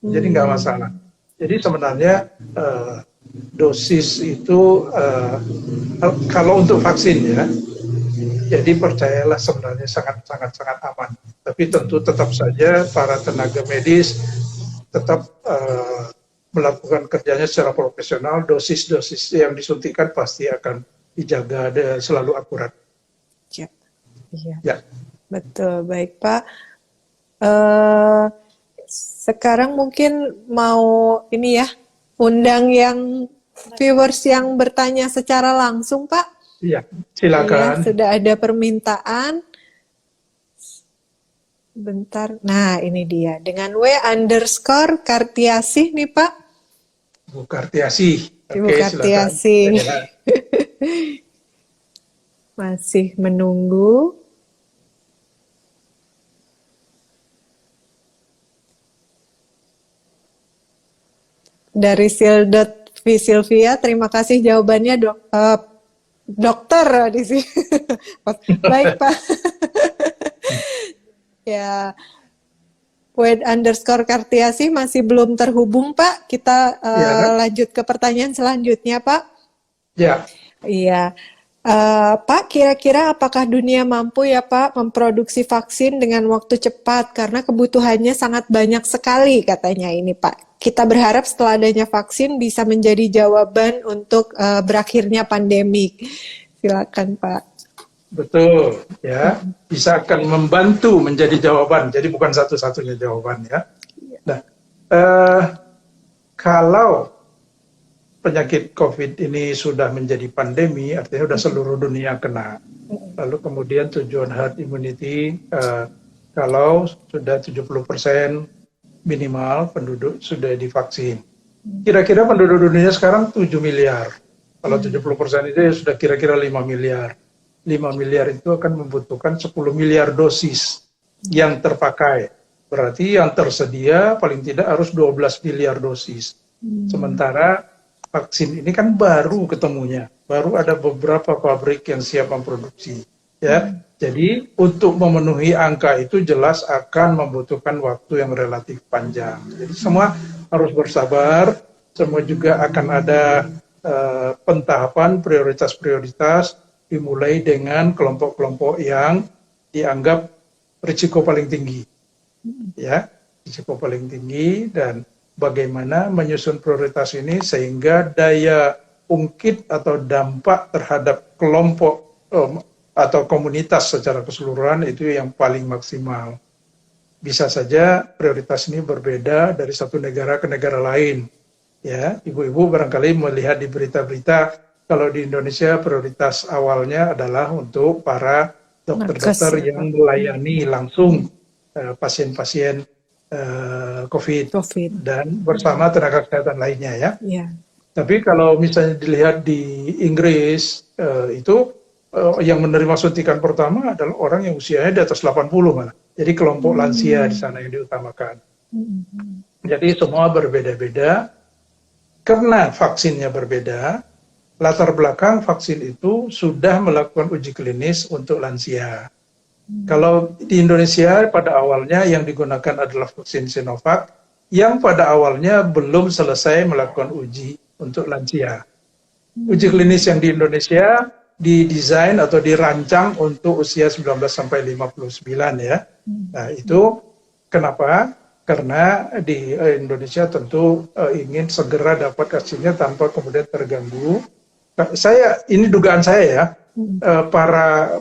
Jadi nggak masalah. Jadi sebenarnya dosis itu kalau untuk vaksin ya, jadi percayalah sebenarnya sangat aman. Tapi tentu tetap saja para tenaga medis tetap melakukan kerjanya secara profesional. Dosis-dosis yang disuntikan pasti akan dijaga selalu akurat. Ya. Betul, baik Pak. Sekarang mungkin mau ini ya, undang yang viewers yang bertanya secara langsung Pak. Iya, silakan. Ya, sudah ada permintaan. Bentar. Nah, ini dia. Dengan W_Kartiasih nih, Pak. Bu Kartiasih. Ibu Oke, Kartiasih. silakan. Masih menunggu. Dari Silvia, terima kasih jawabannya, dokter di sini. Baik Pak. Ya, Wed_Kartiasi masih belum terhubung, Pak. Kita Ya, lanjut ke pertanyaan selanjutnya, Pak. ya. Iya. Pak, kira-kira apakah dunia mampu ya Pak memproduksi vaksin dengan waktu cepat karena kebutuhannya sangat banyak sekali katanya ini Pak. Kita berharap setelah adanya vaksin bisa menjadi jawaban untuk berakhirnya pandemik. Silakan Pak. Betul, ya. Bisa akan membantu menjadi jawaban. Jadi bukan satu-satunya jawaban, ya. Nah, eh, kalau penyakit COVID ini sudah menjadi pandemi, artinya sudah seluruh dunia kena. Lalu kemudian tujuan herd immunity, kalau sudah 70% minimal penduduk sudah divaksin. Kira-kira penduduk dunia sekarang 7 miliar. Kalau 70% itu ya sudah kira-kira 5 miliar. 5 miliar itu akan membutuhkan 10 miliar dosis yang terpakai. Berarti yang tersedia paling tidak harus 12 miliar dosis. Sementara vaksin ini kan baru ketemunya, baru ada beberapa pabrik yang siap memproduksi, ya. Jadi untuk memenuhi angka itu jelas akan membutuhkan waktu yang relatif panjang. Jadi semua harus bersabar, semua juga akan ada pentahapan prioritas-prioritas dimulai dengan kelompok-kelompok yang dianggap risiko paling tinggi, ya, risiko paling tinggi dan bagaimana menyusun prioritas ini sehingga daya ungkit atau dampak terhadap kelompok atau komunitas secara keseluruhan itu yang paling maksimal. Bisa saja prioritas ini berbeda dari satu negara ke negara lain. Ya, ibu-ibu barangkali melihat di berita-berita kalau di Indonesia prioritas awalnya adalah untuk para dokter-dokter yang melayani langsung pasien-pasien COVID dan bersama tenaga kesehatan lainnya, ya. Tapi kalau misalnya dilihat di Inggris itu yang menerima suntikan pertama adalah orang yang usianya di atas 80 malah. Jadi kelompok lansia di sana yang diutamakan. Jadi semua berbeda-beda karena vaksinnya berbeda. Latar belakang vaksin itu sudah melakukan uji klinis untuk lansia. Kalau di Indonesia pada awalnya yang digunakan adalah vaksin Sinovac yang pada awalnya belum selesai melakukan uji untuk lansia. Uji klinis yang di Indonesia didesain atau dirancang untuk usia 19 sampai 59, ya. Nah, itu kenapa? Karena di Indonesia tentu ingin segera dapat vaksinnya tanpa kemudian terganggu. Ini dugaan saya, ya. Para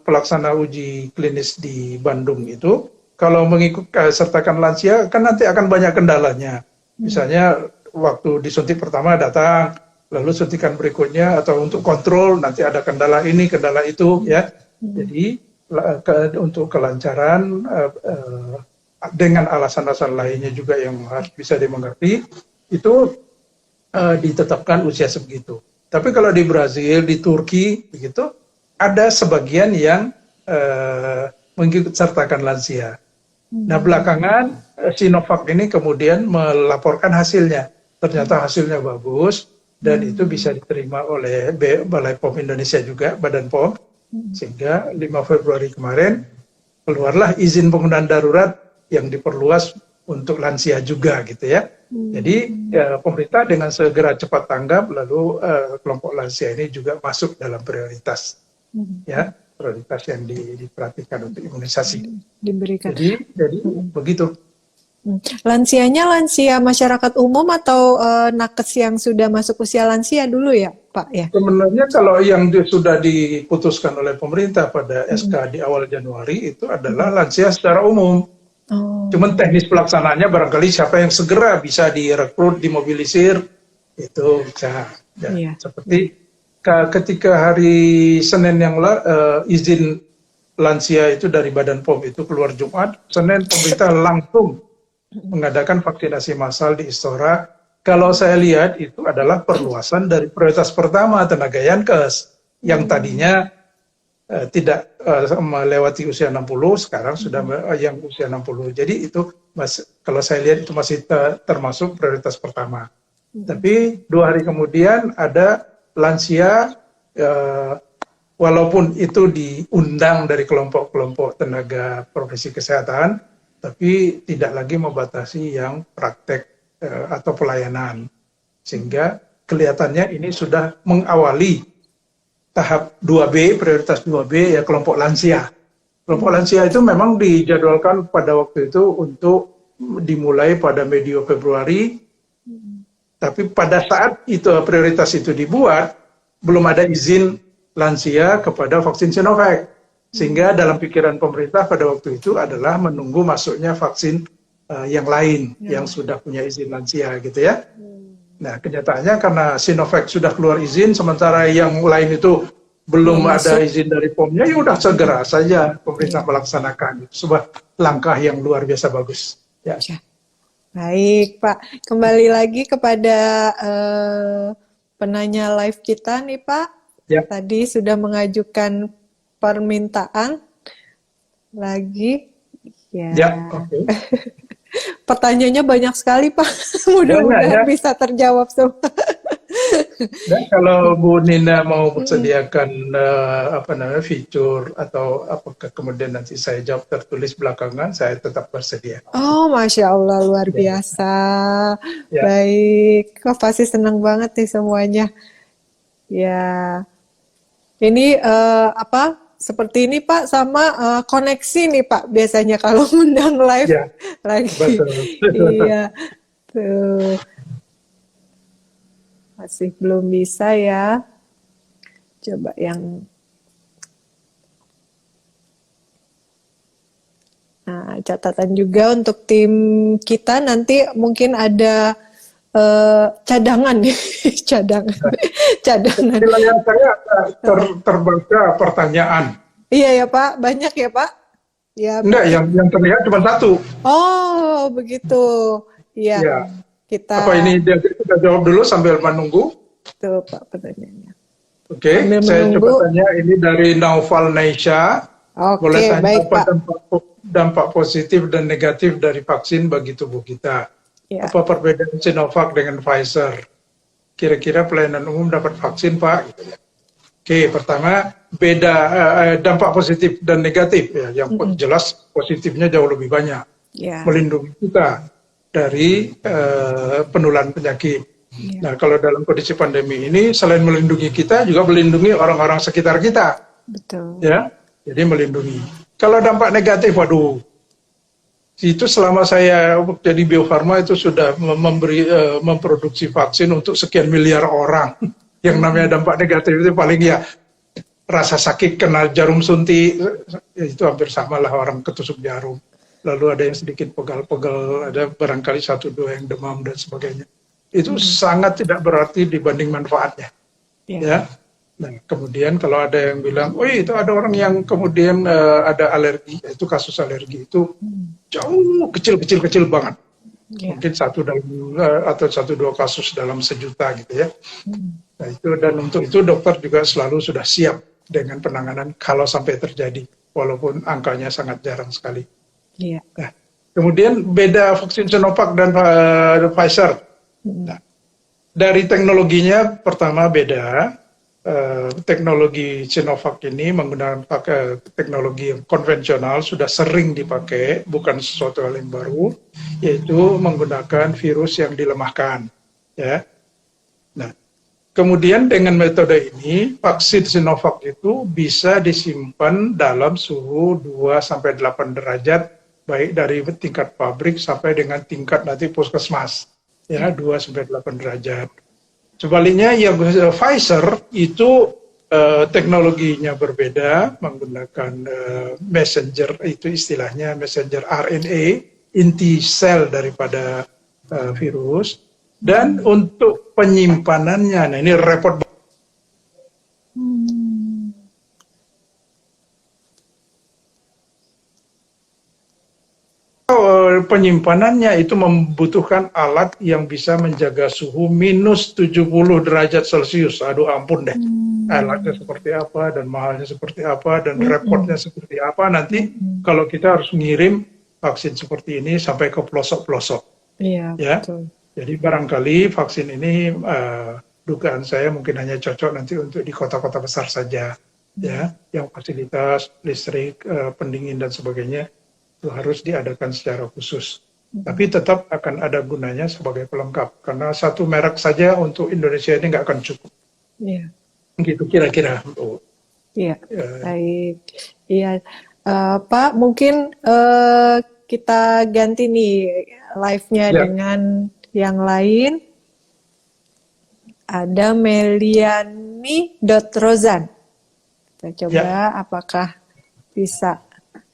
pelaksana uji klinis di Bandung itu kalau mengikut sertakan lansia kan nanti akan banyak kendalanya. Misalnya waktu disuntik pertama datang, lalu suntikan berikutnya atau untuk kontrol nanti ada kendala ini, kendala itu, ya. Jadi untuk kelancaran dengan alasan-alasan lainnya juga yang harus bisa dimengerti itu ditetapkan usia sebegitu. Tapi kalau di Brazil, di Turki, begitu, ada sebagian yang mengikut sertakan lansia. Nah, belakangan Sinovac ini kemudian melaporkan hasilnya. Ternyata hasilnya bagus dan itu bisa diterima oleh Balai POM Indonesia juga, Badan POM. Sehingga 5 Februari kemarin keluarlah izin penggunaan darurat yang diperluas untuk lansia juga, gitu, ya. Jadi pemerintah dengan segera cepat tanggap, lalu kelompok lansia ini juga masuk dalam prioritas, ya, prioritas yang diperhatikan untuk imunisasi. Diberikan. Jadi begitu. Lansianya lansia masyarakat umum atau nakes yang sudah masuk usia lansia dulu ya, Pak, ya? Sebenarnya kalau yang sudah diputuskan oleh pemerintah pada SK di awal Januari itu adalah lansia secara umum. Cuman teknis pelaksanaannya barangkali siapa yang segera bisa direkrut, dimobilisir, itu bisa. Ya. Seperti ketika hari Senin yang izin lansia itu dari Badan POM itu keluar Jumat, Senin pemerintah langsung mengadakan vaksinasi massal di Istora. Kalau saya lihat itu adalah perluasan dari prioritas pertama tenaga Yankes yang tadinya tidak melewati usia 60, sekarang sudah yang usia 60. Jadi itu kalau saya lihat itu masih termasuk prioritas pertama. Tapi 2 hari kemudian ada lansia, walaupun itu diundang dari kelompok-kelompok tenaga profesi kesehatan, tapi tidak lagi membatasi yang praktek atau pelayanan. Sehingga kelihatannya ini sudah mengawali tahap 2B, prioritas 2B, ya kelompok lansia. Kelompok lansia itu memang dijadwalkan pada waktu itu untuk dimulai pada medio Februari, tapi pada saat itu prioritas itu dibuat, belum ada izin lansia kepada vaksin Sinovac. Sehingga dalam pikiran pemerintah pada waktu itu adalah menunggu masuknya vaksin yang lain yang sudah punya izin lansia gitu ya. Nah, kenyataannya karena Sinovac sudah keluar izin, sementara yang lain itu belum ada izin dari POM-nya, ya udah segera saja pemerintah melaksanakan. Sebuah langkah yang luar biasa bagus. Ya. Baik, Pak. Kembali lagi kepada penanya live kita nih, Pak. Ya. Tadi sudah mengajukan permintaan lagi. Ya, oke. Pertanyaannya banyak sekali, Pak. Mudah-mudahan bisa terjawab semua. Dan kalau Bu Nina mau sediakan fitur atau apakah kemudian nanti saya jawab tertulis belakangan, saya tetap bersedia. Oh, Masya Allah, luar biasa. Ya. Baik, kok pasti senang banget nih semuanya. Ya, ini seperti ini Pak, sama koneksi nih Pak, biasanya kalau undang live ya, lagi. Betul. Iya, tuh. Masih belum bisa ya. Coba yang... Nah, catatan juga untuk tim kita nanti mungkin ada cadangan nih, cadangan. Wilayah saya terbaca pertanyaan. Iya ya Pak, banyak ya Pak? Ya. Enggak, yang terlihat cuma satu. Oh, begitu. Iya. Ya. Apa ini kita jawab dulu sambil menunggu? Tuh Pak pertanyaannya. Oke, saya coba tanya ini dari Naufal Neisha. Boleh tanya baik, apa dampak positif dan negatif dari vaksin bagi tubuh kita? Ya. Apa perbedaan Sinovac dengan Pfizer? Kira-kira pelayanan umum dapat vaksin, Pak? Oke, pertama beda dampak positif dan negatif ya. Yang jelas positifnya jauh lebih banyak, melindungi kita dari penularan penyakit. Nah, kalau dalam kondisi pandemi ini selain melindungi kita juga melindungi orang-orang sekitar kita. Betul. Ya, jadi melindungi. Kalau dampak negatif, waduh. Itu selama saya jadi Bio Farma itu sudah memproduksi vaksin untuk sekian miliar orang. Yang namanya dampak negatif itu paling ya rasa sakit kena jarum suntik, itu hampir sama lah orang ketusuk jarum. Lalu ada yang sedikit pegal-pegal, ada barangkali 1-2 yang demam dan sebagainya. Itu sangat tidak berarti dibanding manfaatnya. Ya. Nah, kemudian kalau ada yang bilang, oh itu ada orang yang kemudian ada alergi, itu kasus alergi itu jauh kecil banget. Mungkin 1 atau 1-2 kasus dalam sejuta gitu ya. Nah, itu dan untuk itu dokter juga selalu sudah siap dengan penanganan kalau sampai terjadi, walaupun angkanya sangat jarang sekali. Nah, kemudian beda vaksin Sinovac dan Pfizer. Nah, dari teknologinya pertama beda. Teknologi Sinovac ini menggunakan teknologi yang konvensional, sudah sering dipakai, bukan sesuatu hal yang baru, yaitu menggunakan virus yang dilemahkan. Ya. Nah, kemudian dengan metode ini, vaksin Sinovac itu bisa disimpan dalam suhu 2-8 derajat, baik dari tingkat pabrik sampai dengan tingkat nanti puskesmas, ya 2-8 derajat. Sebaliknya yang Pfizer itu teknologinya berbeda, menggunakan messenger, itu istilahnya messenger RNA, inti sel daripada virus, dan untuk penyimpanannya, nah ini repot. Penyimpanannya itu membutuhkan alat yang bisa menjaga suhu minus 70 derajat Celcius. Aduh ampun deh, alatnya seperti apa dan mahalnya seperti apa dan repotnya seperti apa. Nanti kalau kita harus ngirim vaksin seperti ini sampai ke pelosok-pelosok. Iya, ya. Betul. Jadi barangkali vaksin ini dugaan saya mungkin hanya cocok nanti untuk di kota-kota besar saja, ya, yang fasilitas listrik, pendingin dan sebagainya itu harus diadakan secara khusus. Tapi tetap akan ada gunanya sebagai pelengkap, karena satu merek saja untuk Indonesia ini nggak akan cukup. Iya. Gitu kira-kira. Iya, baik. Iya, Pak, mungkin kita ganti nih live-nya Ya. dengan yang lain. Ada Meliani.Rozan. Kita coba apakah bisa.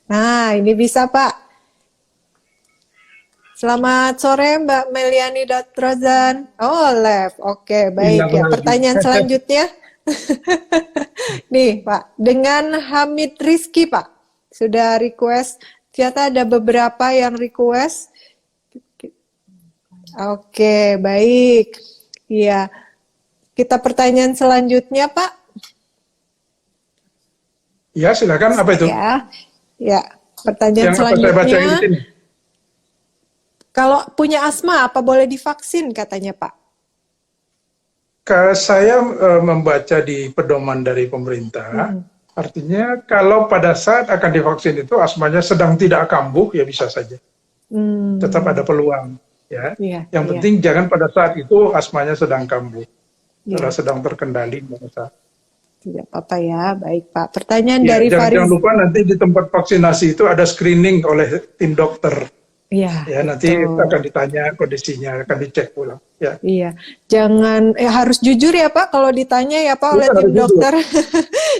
Nah, ini bisa, Pak. Selamat sore, Mbak Meliani.Rozan. Oh, left. Oke, baik. Ya, pertanyaan selanjutnya. Nih, Pak. Dengan Hamid Rizky, Pak. Sudah request. Ternyata ada beberapa yang request. Oke, baik. Iya. Kita pertanyaan selanjutnya, Pak. Ya, silakan. Apa itu? Ya. Pertanyaan yang selanjutnya. Apa saya baca di sini? Kalau punya asma, apa boleh divaksin, katanya Pak? Saya membaca di pedoman dari pemerintah, artinya kalau pada saat akan divaksin itu asmanya sedang tidak kambuh, ya bisa saja. Tetap ada peluang. Ya. Yang penting jangan pada saat itu asmanya sedang kambuh. Kalau sedang terkendali, merasa. Tidak apa-apa ya, baik Pak. Pertanyaan dari Faris. Jangan lupa nanti di tempat vaksinasi itu ada screening oleh tim dokter. Iya. Ya, nanti akan ditanya kondisinya, akan dicek ulang. Ya. Iya, jangan harus jujur ya Pak kalau ditanya ya Pak oleh tim dokter.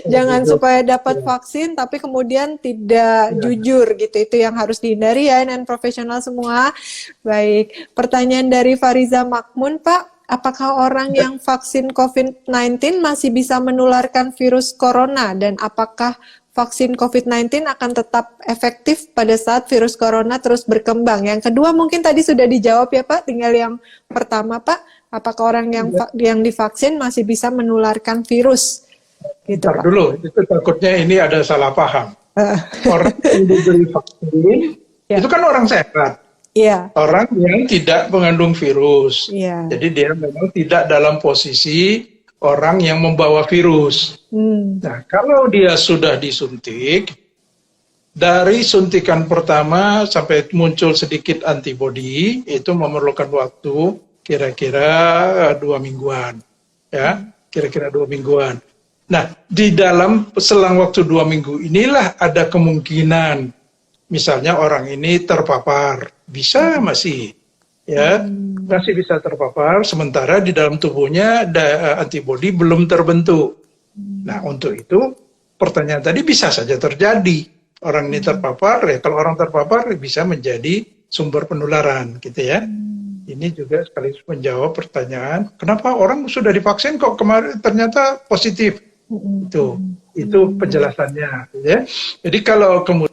Jangan supaya dapat vaksin tapi kemudian tidak jujur gitu. Itu yang harus dihindari ya, dan profesional semua. Baik, pertanyaan dari Fariza Makmun, Pak. Apakah orang yang vaksin COVID-19 masih bisa menularkan virus corona, dan apakah vaksin COVID-19 akan tetap efektif pada saat virus corona terus berkembang? Yang kedua mungkin tadi sudah dijawab ya Pak, tinggal yang pertama Pak, apakah orang yang divaksin masih bisa menularkan virus? Gitu, Pak. Dulu, itu takutnya ini ada salah paham. Orang yang diberi vaksin, itu kan orang sehat. Orang yang tidak mengandung virus. Jadi dia memang tidak dalam posisi orang yang membawa virus. Nah, kalau dia sudah disuntik, dari suntikan pertama sampai muncul sedikit antibodi, itu memerlukan waktu kira-kira 2 mingguan. Ya, kira-kira 2 mingguan. Nah, di dalam selang waktu 2 minggu inilah ada kemungkinan, misalnya orang ini terpapar, bisa masih. Ya, masih bisa terpapar, sementara di dalam tubuhnya antibodi belum terbentuk. Nah, untuk itu pertanyaan tadi bisa saja terjadi. Orang ini terpapar, ya kalau orang terpapar bisa menjadi sumber penularan, gitu ya. Ini juga sekaligus menjawab pertanyaan, kenapa orang sudah divaksin kok kemarin ternyata positif? Itu penjelasannya, gitu ya. Jadi kalau kemudian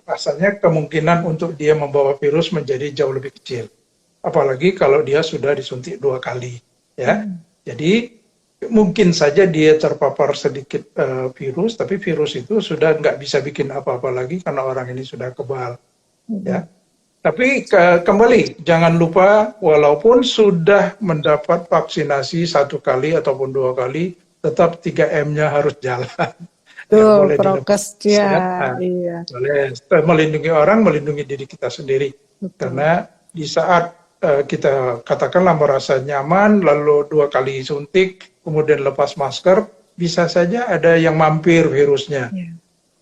rasanya kemungkinan untuk dia membawa virus menjadi jauh lebih kecil. Apalagi kalau dia sudah disuntik 2 kali. Ya. Jadi mungkin saja dia terpapar sedikit virus, tapi virus itu sudah nggak bisa bikin apa-apa lagi karena orang ini sudah kebal. Ya. Tapi kembali, jangan lupa walaupun sudah mendapat vaksinasi 1 kali ataupun 2 kali, tetap 3M-nya harus jalan. Boleh prokes ya, boleh melindungi orang, melindungi diri kita sendiri. Karena di saat kita katakanlah merasa nyaman, lalu 2 kali suntik, kemudian lepas masker, bisa saja ada yang mampir virusnya.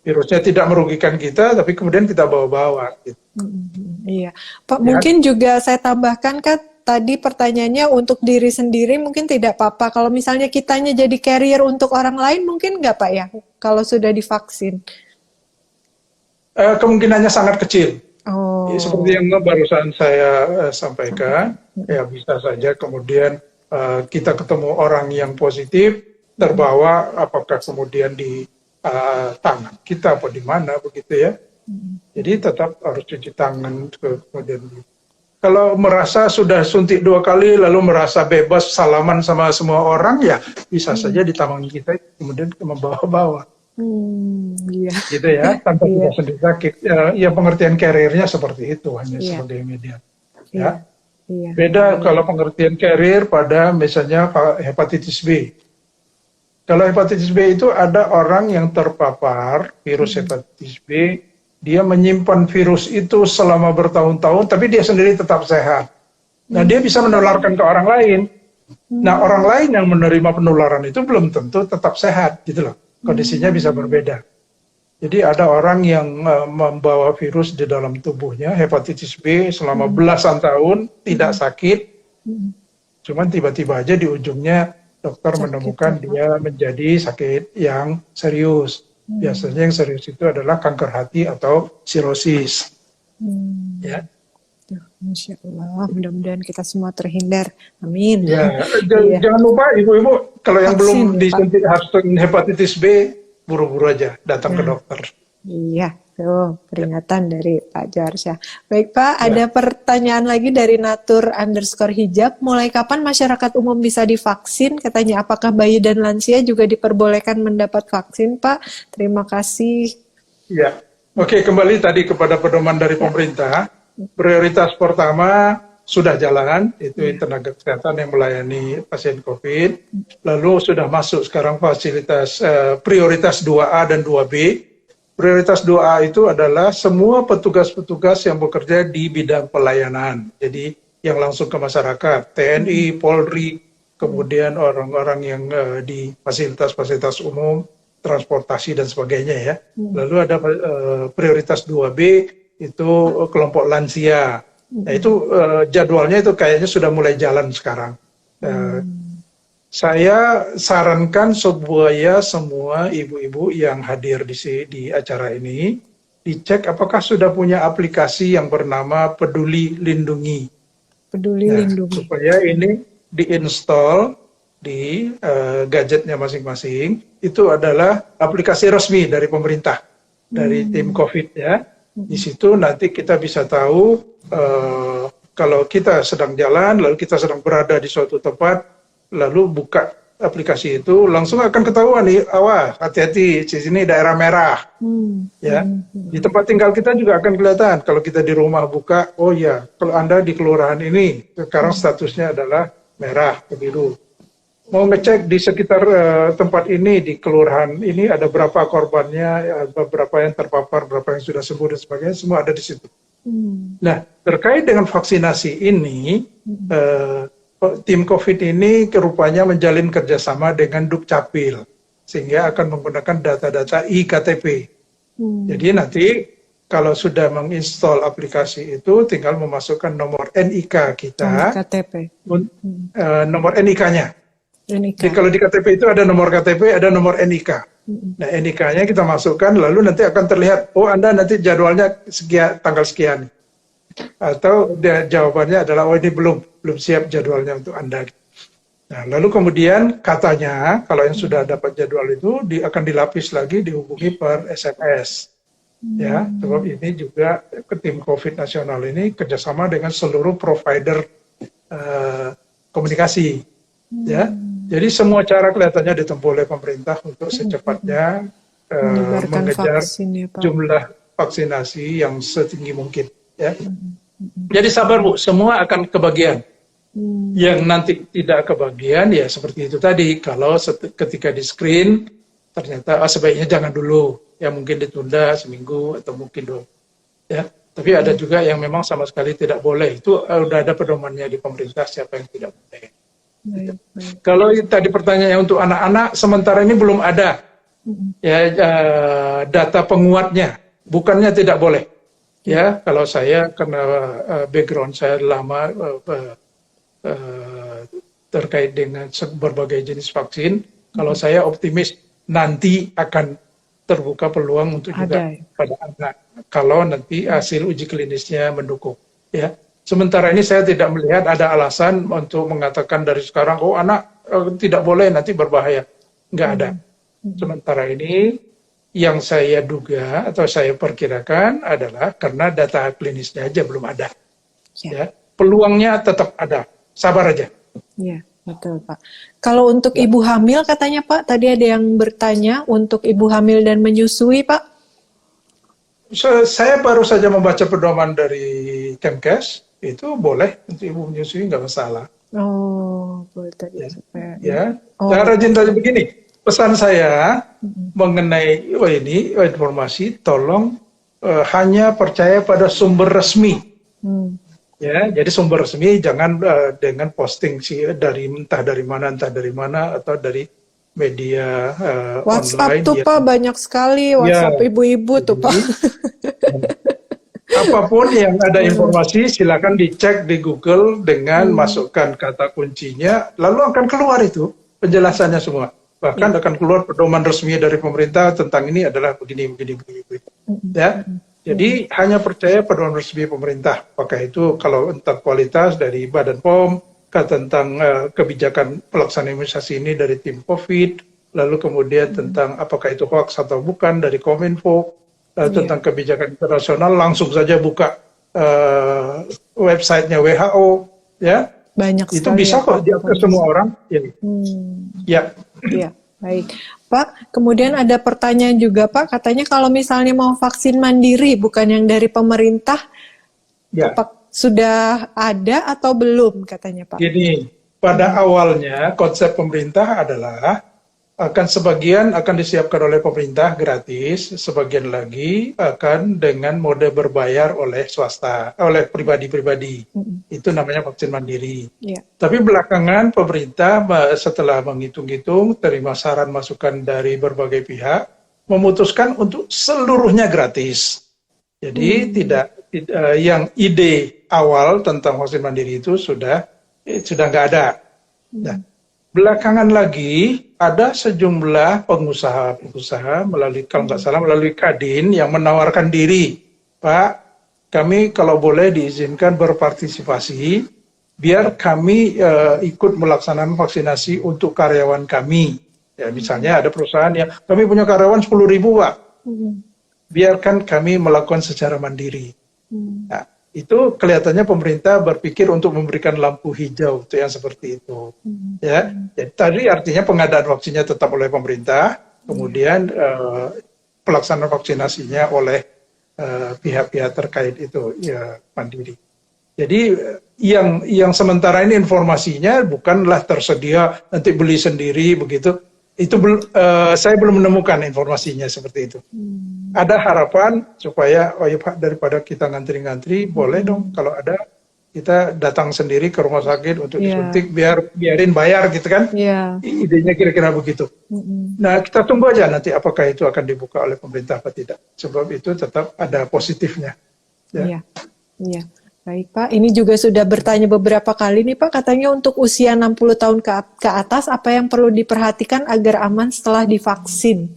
Virusnya tidak merugikan kita, tapi kemudian kita bawa-bawa. Gitu. Iya, Pak. Mungkin juga saya tambahkan kan. Tadi pertanyaannya untuk diri sendiri mungkin tidak apa-apa. Kalau misalnya kitanya jadi carrier untuk orang lain mungkin nggak Pak ya? Kalau sudah divaksin? Kemungkinannya sangat kecil. Seperti yang barusan saya sampaikan, ya bisa saja kemudian kita ketemu orang yang positif, terbawa apakah kemudian di tangan kita atau di mana begitu ya. Jadi tetap harus cuci tangan kemudian. Kalau merasa sudah suntik 2 kali lalu merasa bebas salaman sama semua orang, ya bisa saja di tangan kita kemudian membawa-bawa. Gitu ya, tanpa kita sendiri sakit. Ya pengertian carrier-nya seperti itu, hanya sebagai media. Ya. Iya. Beda kalau pengertian carrier pada misalnya hepatitis B. Kalau hepatitis B itu ada orang yang terpapar virus hepatitis B, dia menyimpan virus itu selama bertahun-tahun, tapi dia sendiri tetap sehat. Nah, dia bisa menularkan ke orang lain. Nah, orang lain yang menerima penularan itu belum tentu tetap sehat, gitu loh. Kondisinya bisa berbeda. Jadi ada orang yang membawa virus di dalam tubuhnya, hepatitis B selama belasan tahun, tidak sakit, cuman tiba-tiba aja di ujungnya dokter menemukan dia menjadi sakit yang serius. Biasanya yang serius itu adalah kanker hati atau sirosis. Ya. Masya Allah, mudah-mudahan kita semua terhindar. Amin. Ya, jangan lupa ibu-ibu kalau yang belum disuntik hepatitis B, buru-buru aja datang ke dokter. Iya, tuh peringatan dari Pak Joharsyah. Baik Pak, ada pertanyaan lagi dari Natur_hijab. Mulai kapan masyarakat umum bisa divaksin? Katanya, apakah bayi dan lansia juga diperbolehkan mendapat vaksin, Pak? Terima kasih. Ya, oke, kembali tadi kepada pedoman dari pemerintah. Prioritas pertama sudah jalan, itu tenaga kesehatan yang melayani pasien COVID. Lalu sudah masuk sekarang fasilitas prioritas 2A dan 2B. Prioritas 2A itu adalah semua petugas-petugas yang bekerja di bidang pelayanan. Jadi yang langsung ke masyarakat, TNI, Polri, kemudian orang-orang yang di fasilitas-fasilitas umum, transportasi dan sebagainya ya. Lalu ada prioritas 2B, itu kelompok lansia. Nah itu jadwalnya itu kayaknya sudah mulai jalan sekarang. Saya sarankan supaya semua ibu-ibu yang hadir di acara ini dicek apakah sudah punya aplikasi yang bernama Peduli Lindungi. Peduli Lindungi. Supaya ini diinstal di gadgetnya masing-masing. Itu adalah aplikasi resmi dari pemerintah, dari tim COVID ya. Di situ nanti kita bisa tahu kalau kita sedang jalan, lalu kita sedang berada di suatu tempat, lalu buka aplikasi itu, langsung akan ketahuan nih, awas, hati-hati, di sini daerah merah. Ya, di tempat tinggal kita juga akan kelihatan. Kalau kita di rumah buka, oh ya, kalau Anda di kelurahan ini, sekarang statusnya adalah merah atau biru. Mau ngecek di sekitar tempat ini, di kelurahan ini ada berapa korbannya, berapa yang terpapar, berapa yang sudah sembuh dan sebagainya, semua ada di situ. Nah, terkait dengan vaksinasi ini, tim COVID ini rupanya menjalin kerjasama dengan Dukcapil, sehingga akan menggunakan data-data iKTP. Jadi nanti kalau sudah menginstal aplikasi itu, tinggal memasukkan nomor NIK kita, nomor NIK-nya. Jadi kalau di KTP itu ada nomor KTP, ada nomor NIK. Nah, NIK-nya kita masukkan, lalu nanti akan terlihat, oh Anda nanti jadwalnya sekian, tanggal sekian. Atau jawabannya adalah, oh ini belum siap jadwalnya untuk Anda. Nah, lalu kemudian katanya, kalau yang sudah dapat jadwal itu, akan dilapis lagi, dihubungi per SMS. Ya, sebab ini juga tim COVID nasional ini kerjasama dengan seluruh provider komunikasi. Ya, jadi semua cara kelihatannya ditempuh oleh pemerintah untuk secepatnya mengejar jumlah vaksinasi yang setinggi mungkin. Ya. Jadi sabar Bu, semua akan kebagian. Yang nanti tidak kebagian ya seperti itu tadi. Kalau ketika di screen ternyata sebaiknya jangan dulu, ya mungkin ditunda seminggu atau mungkin 2. Ya. Tapi ada juga yang memang sama sekali tidak boleh. Itu udah ada pedomannya di pemerintah siapa yang tidak boleh. Kalau tadi pertanyaannya untuk anak-anak, sementara ini belum ada ya data penguatnya, bukannya tidak boleh. Ya, kalau saya karena background saya lama terkait dengan berbagai jenis vaksin, kalau saya optimis nanti akan terbuka peluang untuk juga pada anak. Kalau nanti hasil uji klinisnya mendukung, ya. Sementara ini saya tidak melihat ada alasan untuk mengatakan dari sekarang, oh anak tidak boleh, nanti berbahaya. Nggak ada. Sementara ini yang saya duga atau saya perkirakan adalah karena data klinisnya aja belum ada. Ya. Peluangnya tetap ada. Sabar aja. Iya, betul Pak. Kalau untuk ibu hamil katanya Pak, tadi ada yang bertanya untuk ibu hamil dan menyusui Pak. Saya baru saja membaca pedoman dari Kemkes. itu boleh untuk ibu menyusui, nggak masalah. Oh, boleh tadi Ya, supaya ya. oh, Cara rajin tadi begini, pesan saya mengenai ini informasi, tolong hanya percaya pada sumber resmi. hmm. Ya, jadi sumber resmi jangan dengan posting sih dari entah dari mana atau dari media WhatsApp online tuh ya. Pak banyak sekali Ya, WhatsApp ibu-ibu tuh Pak. jadi apapun yang ada informasi silakan dicek di Google dengan masukkan kata kuncinya, lalu akan keluar itu penjelasannya semua. Bahkan akan keluar pedoman resmi dari pemerintah tentang ini adalah begini. Ya. Jadi hanya percaya pedoman resmi pemerintah. Apakah itu kalau tentang kualitas dari Badan POM, tentang kebijakan pelaksanaan imunisasi ini dari tim COVID, lalu kemudian tentang apakah itu hoax atau bukan dari Kominfo, tentang kebijakan internasional langsung saja buka websitenya WHO, ya. Banyak Itu sekali bisa ya, kok Pak. diakses semua orang. Ya. Ya. Iya, baik. Pak, kemudian ada pertanyaan juga Pak, katanya kalau misalnya mau vaksin mandiri bukan yang dari pemerintah, Ya. sudah ada atau belum katanya Pak? Gini, pada awalnya konsep pemerintah adalah sebagian akan disiapkan oleh pemerintah gratis, sebagian lagi akan dengan mode berbayar oleh swasta, oleh pribadi-pribadi. Itu namanya vaksin mandiri. Yeah. Tapi belakangan pemerintah setelah menghitung-hitung, terima saran masukan dari berbagai pihak, memutuskan untuk seluruhnya gratis. Jadi tidak yang ide awal tentang vaksin mandiri itu sudah nggak ada. Nah, belakangan lagi ada sejumlah pengusaha melalui kalau nggak salah melalui Kadin yang menawarkan diri, Pak, kami kalau boleh diizinkan berpartisipasi, biar kami ikut melaksanakan vaksinasi untuk karyawan kami. Ya, misalnya ada perusahaan yang kami punya karyawan 10.000 Pak, biarkan kami melakukan secara mandiri. Nah, itu kelihatannya pemerintah berpikir untuk memberikan lampu hijau untuk yang seperti itu. Ya, jadi tadi artinya pengadaan vaksinnya tetap oleh pemerintah, kemudian pelaksanaan vaksinasinya oleh pihak-pihak terkait itu ya mandiri. Jadi yang sementara ini informasinya bukanlah tersedia nanti beli sendiri begitu. Itu saya belum menemukan informasinya seperti itu. Ada harapan supaya ya Pak, daripada kita ngantri-ngantri, boleh dong kalau ada kita datang sendiri ke rumah sakit untuk disuntik, biarin bayar gitu kan? Idenya kira-kira begitu. Nah, kita tunggu aja nanti apakah itu akan dibuka oleh pemerintah atau tidak. Sebab itu tetap ada positifnya. Iya. Baik Pak, ini juga sudah bertanya beberapa kali nih Pak, katanya untuk usia 60 tahun ke atas, apa yang perlu diperhatikan agar aman setelah divaksin?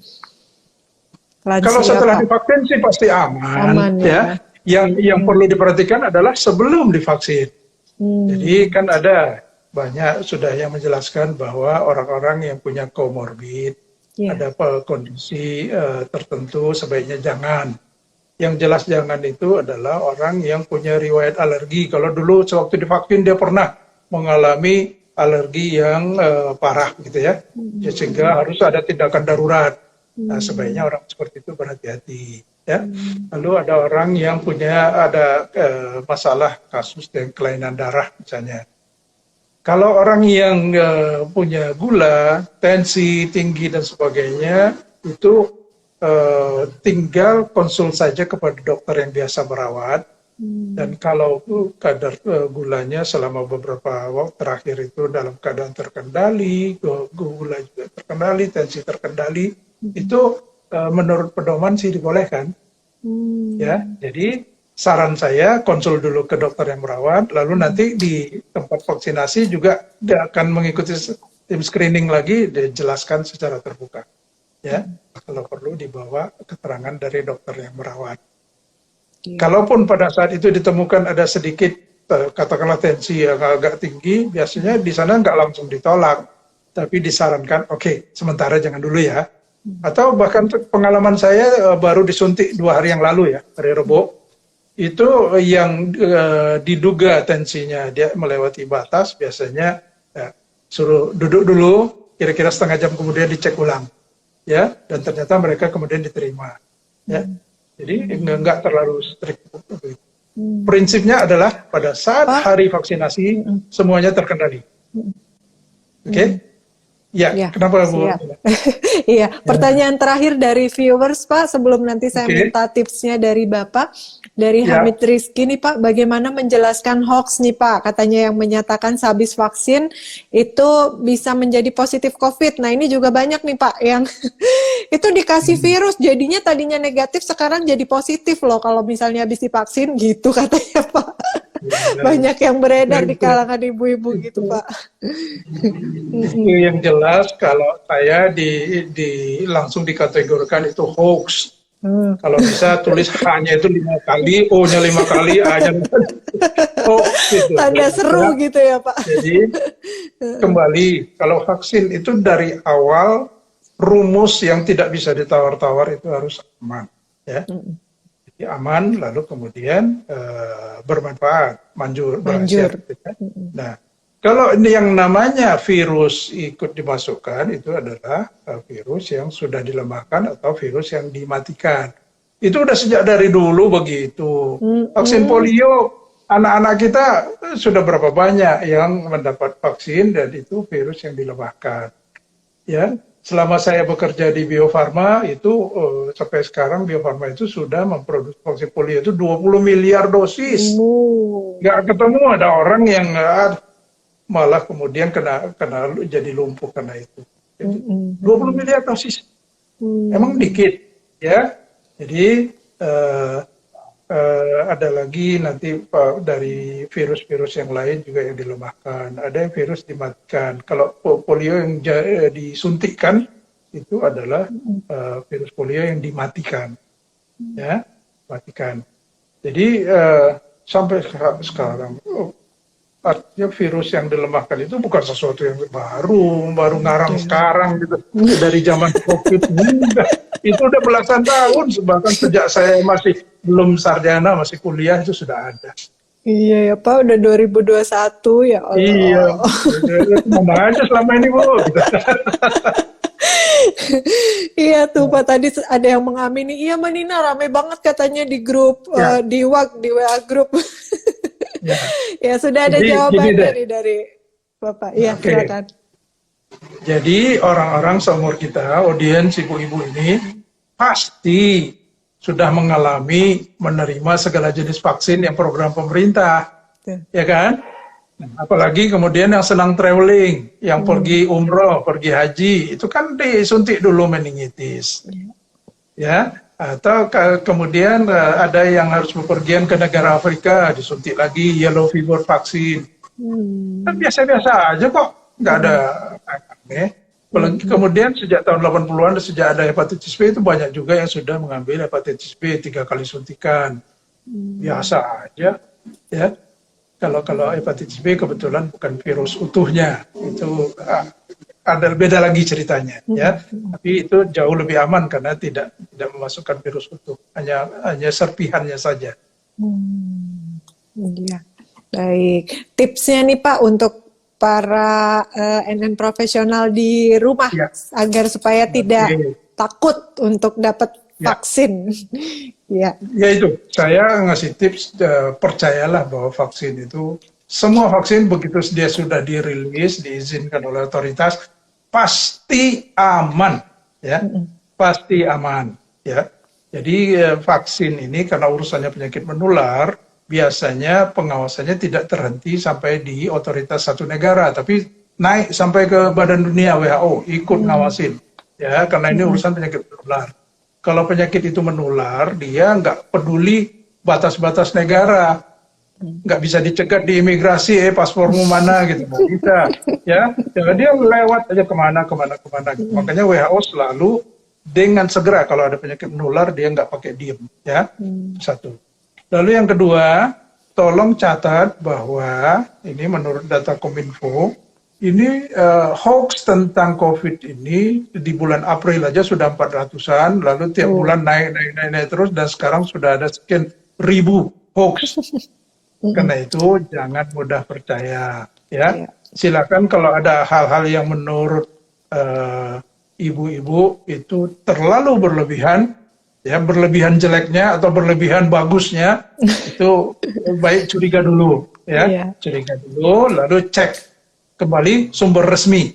Lansia, kalau setelah Pak. divaksin sih pasti aman ya. Yang perlu diperhatikan adalah sebelum divaksin. Jadi kan ada banyak sudah yang menjelaskan bahwa orang-orang yang punya komorbid, ada kondisi tertentu sebaiknya jangan. Yang jelas jangan itu adalah orang yang punya riwayat alergi. Kalau dulu sewaktu divaksin dia pernah mengalami alergi yang parah gitu ya, sehingga harus ada tindakan darurat. Nah, sebaiknya orang seperti itu berhati-hati. Ya. Lalu ada orang yang punya masalah kasus dengan kelainan darah misalnya. Kalau orang yang punya gula, tensi tinggi dan sebagainya, itu tinggal konsul saja kepada dokter yang biasa merawat. Dan kalau kadar gulanya selama beberapa waktu terakhir itu dalam keadaan terkendali, gula juga terkendali, tensi terkendali, itu menurut pedoman sih dibolehkan. Ya, jadi saran saya konsul dulu ke dokter yang merawat, lalu nanti di tempat vaksinasi juga dia akan mengikuti tim screening lagi, dijelaskan secara terbuka. Ya, kalau perlu dibawa keterangan dari dokter yang merawat. Kalaupun pada saat itu ditemukan ada sedikit katakanlah tensi yang agak tinggi, biasanya di sana nggak langsung ditolak, tapi disarankan oke, sementara jangan dulu ya. Atau bahkan pengalaman saya baru disuntik 2 hari yang lalu ya, hari Rebo, itu yang diduga tensinya dia melewati batas, biasanya suruh duduk dulu, kira-kira setengah jam kemudian dicek ulang. Ya, dan ternyata mereka kemudian diterima. Ya, jadi nggak terlalu strict. Prinsipnya adalah pada saat Pak, hari vaksinasi semuanya terkendali. Oke? Ya, ya, kenapa Bu? siap. Iya, pertanyaan terakhir dari viewers, Pak, sebelum nanti saya Oke, minta tipsnya dari Bapak. Dari ya. Hamid Rizky nih, Pak, bagaimana menjelaskan hoax nih, Pak? Katanya yang menyatakan sehabis vaksin itu bisa menjadi positif COVID. Nah, ini juga banyak nih, Pak, yang itu dikasih virus, jadinya tadinya negatif, sekarang jadi positif loh kalau misalnya habis divaksin gitu katanya, Pak. Banyak yang beredar di kalangan ibu-ibu gitu, Pak. Itu yang jelas kalau saya langsung dikategorikan itu hoax. Kalau bisa tulis H-nya itu 5 kali, O-nya 5 kali, A-nya 5 kali. Hoax gitu. Tanda seru gitu ya, Pak. Jadi kembali, kalau vaksin itu dari awal rumus yang tidak bisa ditawar-tawar itu harus aman, ya. Jadi aman, lalu kemudian bermanfaat, manjur, berhasil. Gitu, ya. Nah, kalau ini yang namanya virus ikut dimasukkan, itu adalah virus yang sudah dilemahkan atau virus yang dimatikan. Itu udah sejak dari dulu begitu. Vaksin polio, anak-anak kita sudah berapa banyak yang mendapat vaksin dan itu virus yang dilemahkan. Ya, selama saya bekerja di Bio Farma itu sampai sekarang Bio Farma itu sudah memproduksi vaksin polio itu 20 miliar dosis. Nggak ketemu ada orang yang malah kemudian kena jadi lumpuh karena itu. Jadi, 20 miliar dosis. Emang dikit, ya. Jadi ada lagi nanti dari virus-virus yang lain juga yang dilemahkan. Ada yang virus dimatikan. Kalau polio yang disuntikkan itu adalah virus polio yang dimatikan, ya, matikan. Jadi sampai sekarang. Artinya virus yang dilemahkan itu bukan sesuatu yang baru ngarang sekarang gitu. Dari zaman COVID itu udah belasan tahun, bahkan sejak saya masih belum sarjana, masih kuliah itu sudah ada. Iya ya Pak, udah 2021 ya Allah. Iya, mana aja selama ini Bu. Iya tuh Pak, tadi ada yang mengamini, iya Mbak Nina rame banget katanya di grup, di WA grup. Ya sudah ada jawabannya nih dari Bapak. Iya, silakan. Jadi orang-orang seumur kita, audiens ibu-ibu ini pasti sudah mengalami menerima segala jenis vaksin yang program pemerintah, ya kan? Apalagi kemudian yang senang traveling, yang pergi umroh, pergi haji, itu kan disuntik dulu meningitis, ya. Atau kemudian ada yang harus bepergian ke negara Afrika, disuntik lagi yellow fever vaksin. Kan biasa-biasa aja kok, nggak ada aneh. Kemudian sejak tahun 80-an, sejak ada hepatitis B itu banyak juga yang sudah mengambil hepatitis B 3 kali suntikan. Biasa aja, ya. Kalau hepatitis B kebetulan bukan virus utuhnya, itu ada beda lagi ceritanya, ya. Tapi itu jauh lebih aman karena tidak memasukkan virus utuh, hanya serpihannya saja. Iya, baik. Tipsnya nih Pak untuk para NN profesional di rumah agar supaya tidak takut untuk dapat vaksin. Ya. Ya itu, saya ngasih tips, percayalah bahwa vaksin itu, semua vaksin begitu dia sudah dirilis, diizinkan oleh otoritas, pasti aman, ya, pasti aman, ya. Jadi vaksin ini karena urusannya penyakit menular, biasanya pengawasannya tidak terhenti sampai di otoritas satu negara, tapi naik sampai ke Badan Dunia WHO ikut ngawasin, ya, karena ini urusan penyakit menular. Kalau penyakit itu menular, dia nggak peduli batas-batas negara. Nggak bisa dicegat di imigrasi, paspormu mana gitu, nggak bisa, ya. Dia lewat aja kemana gitu. Makanya WHO selalu dengan segera kalau ada penyakit menular dia nggak pakai diem, ya. Satu. Lalu yang kedua, tolong catat bahwa ini menurut data Kominfo, ini hoax tentang COVID ini di bulan April aja sudah 400-an, lalu tiap bulan naik terus, dan sekarang sudah ada sekian ribu hoax. Karena itu jangan mudah percaya, ya. Silakan kalau ada hal-hal yang menurut ibu-ibu itu terlalu berlebihan, ya berlebihan jeleknya atau berlebihan bagusnya itu baik curiga dulu, ya, Iya. curiga dulu, lalu cek kembali sumber resmi,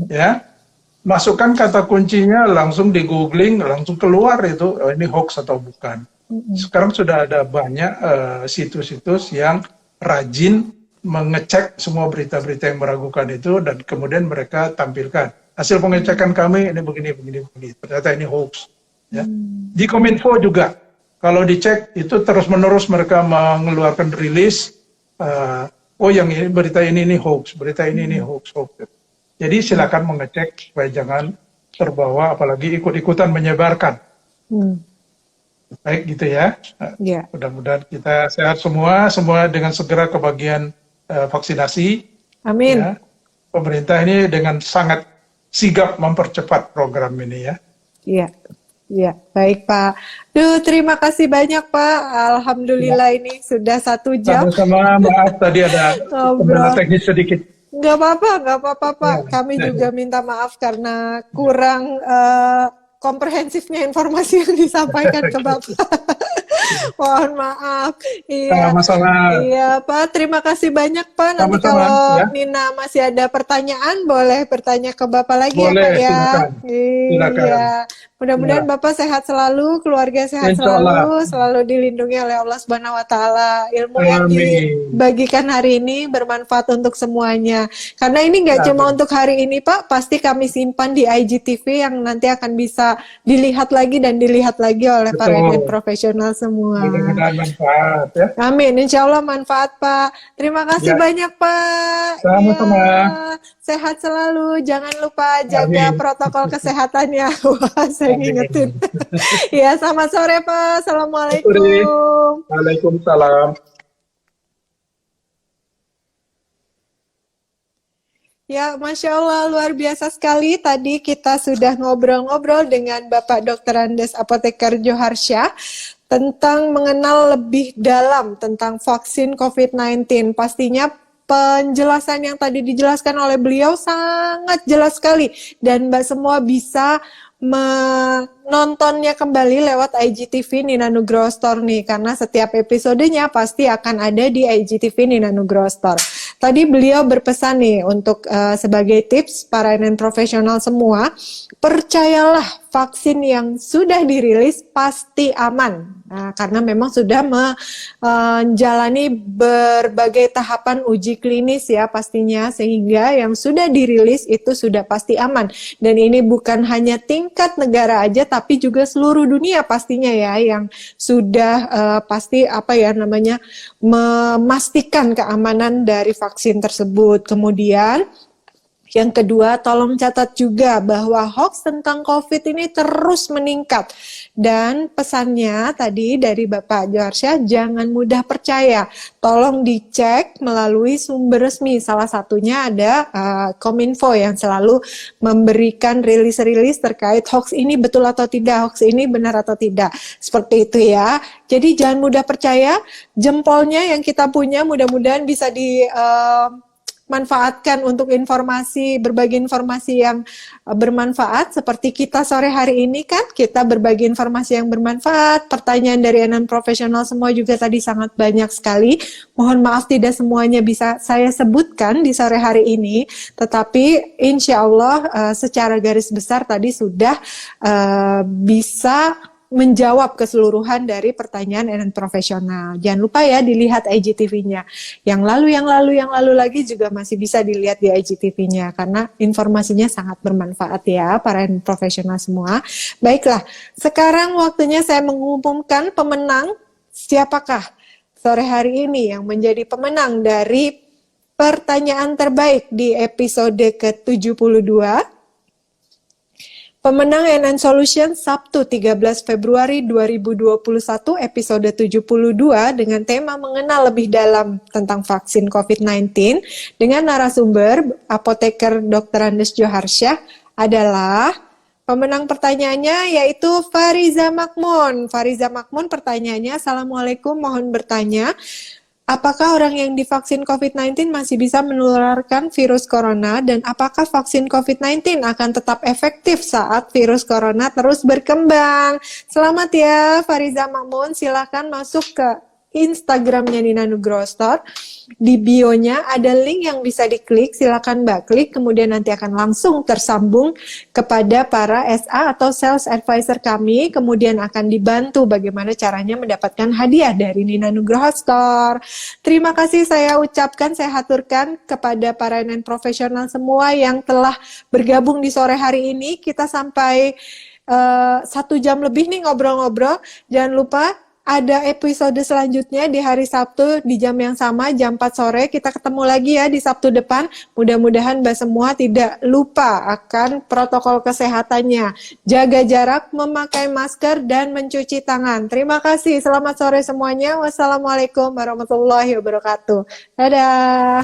ya, masukkan kata kuncinya langsung di googling, langsung keluar itu oh, ini hoax atau bukan. Sekarang sudah ada banyak situs-situs yang rajin mengecek semua berita-berita yang meragukan itu dan kemudian mereka tampilkan hasil pengecekan kami ini begini begini begini. Ternyata ini hoax. Ya. Di Kominfo juga kalau dicek itu terus-menerus mereka mengeluarkan rilis. Oh yang ini berita ini hoax, berita ini hoax. Jadi silakan mengecek supaya jangan terbawa apalagi ikut-ikutan menyebarkan. Baik gitu ya. Yeah. Mudah-mudahan kita sehat semua dengan segera kebagian vaksinasi. Amin. Ya. Pemerintah ini dengan sangat sigap mempercepat program ini ya. Iya. Ya, baik Pak. Duh, terima kasih banyak Pak. Alhamdulillah ini sudah 1 jam. Sama-sama, maaf tadi ada kendala teknis sedikit. Nggak apa-apa Pak. Kami juga minta maaf karena kurang komprehensifnya informasi yang disampaikan ke Bapak. Mohon maaf. Iya. Masalah. Iya Pak, terima kasih banyak Pak. Nanti kalau ya. Nina masih ada pertanyaan, boleh bertanya ke Bapak lagi ya Pak ya. Silakan. Iya. Mudah-mudahan Bapak sehat selalu, keluarga sehat selalu dilindungi oleh Allah Subhanahu wa taala. Ilmu yang dibagikan hari ini bermanfaat untuk semuanya. Karena ini nggak cuma untuk hari ini Pak, pasti kami simpan di IGTV yang nanti akan bisa dilihat lagi dan dilihat lagi oleh para profesional semua. Mudah-mudahan manfaat ya. Amin, insya Allah manfaat Pak. Terima kasih banyak Pak. Sama-sama. Ya, sehat selalu, jangan lupa jaga protokol kesehatannya. Wah, saya ngingetin. Ya, selamat sore Pak. Assalamualaikum. Waalaikumsalam. Ya, Masya Allah, luar biasa sekali. Tadi kita sudah ngobrol-ngobrol dengan Bapak Dr. Andes Apoteker Djoharsyah tentang mengenal lebih dalam tentang vaksin COVID-19. Pastinya penjelasan yang tadi dijelaskan oleh beliau sangat jelas sekali. Dan Mbak semua bisa menontonnya kembali lewat IGTV Nina Nugroho Store nih, karena setiap episodenya pasti akan ada di IGTV Nina Nugroho Store. Tadi beliau berpesan nih untuk sebagai tips para NN profesional semua, percayalah vaksin yang sudah dirilis pasti aman. Nah, karena memang sudah menjalani berbagai tahapan uji klinis ya pastinya, sehingga yang sudah dirilis itu sudah pasti aman. Dan ini bukan hanya tingkat negara aja, tapi juga seluruh dunia pastinya ya, yang sudah pasti memastikan keamanan dari vaksin tersebut. Kemudian yang kedua, tolong catat juga bahwa hoax tentang COVID ini terus meningkat. Dan pesannya tadi dari Bapak Djoharsyah, jangan mudah percaya. Tolong dicek melalui sumber resmi. Salah satunya ada Kominfo yang selalu memberikan rilis-rilis terkait hoax ini betul atau tidak, hoax ini benar atau tidak. Seperti itu ya. Jadi jangan mudah percaya. Jempolnya yang kita punya mudah-mudahan bisa manfaatkan untuk berbagi informasi yang bermanfaat. Seperti kita sore hari ini kan, kita berbagi informasi yang bermanfaat. Pertanyaan dari NN profesional semua juga tadi sangat banyak sekali. Mohon maaf tidak semuanya bisa saya sebutkan di sore hari ini, tetapi insya Allah secara garis besar tadi sudah bisa menjawab keseluruhan dari pertanyaan NN profesional. Jangan lupa ya dilihat IGTV-nya. Yang lalu lagi juga masih bisa dilihat di IGTV-nya karena informasinya sangat bermanfaat ya para NN profesional semua. Baiklah, sekarang waktunya saya mengumumkan pemenang. Siapakah sore hari ini yang menjadi pemenang dari pertanyaan terbaik di episode ke-72? Pemenang NN Solution Sabtu 13 Februari 2021 episode 72 dengan tema mengenal lebih dalam tentang vaksin COVID-19 dengan narasumber Apoteker Dr. Andes Djoharsyah adalah pemenang pertanyaannya yaitu Fariza Makmun. Fariza Makmun pertanyaannya, Assalamualaikum, mohon bertanya, Apakah orang yang divaksin COVID-19 masih bisa menularkan virus corona dan apakah vaksin COVID-19 akan tetap efektif saat virus corona terus berkembang? Selamat ya Fariza Mamun, silahkan masuk ke Instagramnya Nina Nugroho Store. Di bio-nya ada link yang bisa diklik, silakan Mbak klik, kemudian nanti akan langsung tersambung kepada para SA atau sales advisor kami, kemudian akan dibantu bagaimana caranya mendapatkan hadiah dari Nina Nugroho Store. Terima kasih saya ucapkan, saya haturkan kepada para NN profesional semua yang telah bergabung di sore hari ini. Kita sampai 1 jam lebih nih ngobrol-ngobrol. Jangan lupa ada episode selanjutnya di hari Sabtu di jam yang sama, jam 4 sore. Kita ketemu lagi ya di Sabtu depan. Mudah-mudahan Mbak semua tidak lupa akan protokol kesehatannya. Jaga jarak, memakai masker, dan mencuci tangan. Terima kasih. Selamat sore semuanya. Wassalamualaikum warahmatullahi wabarakatuh. Dadah.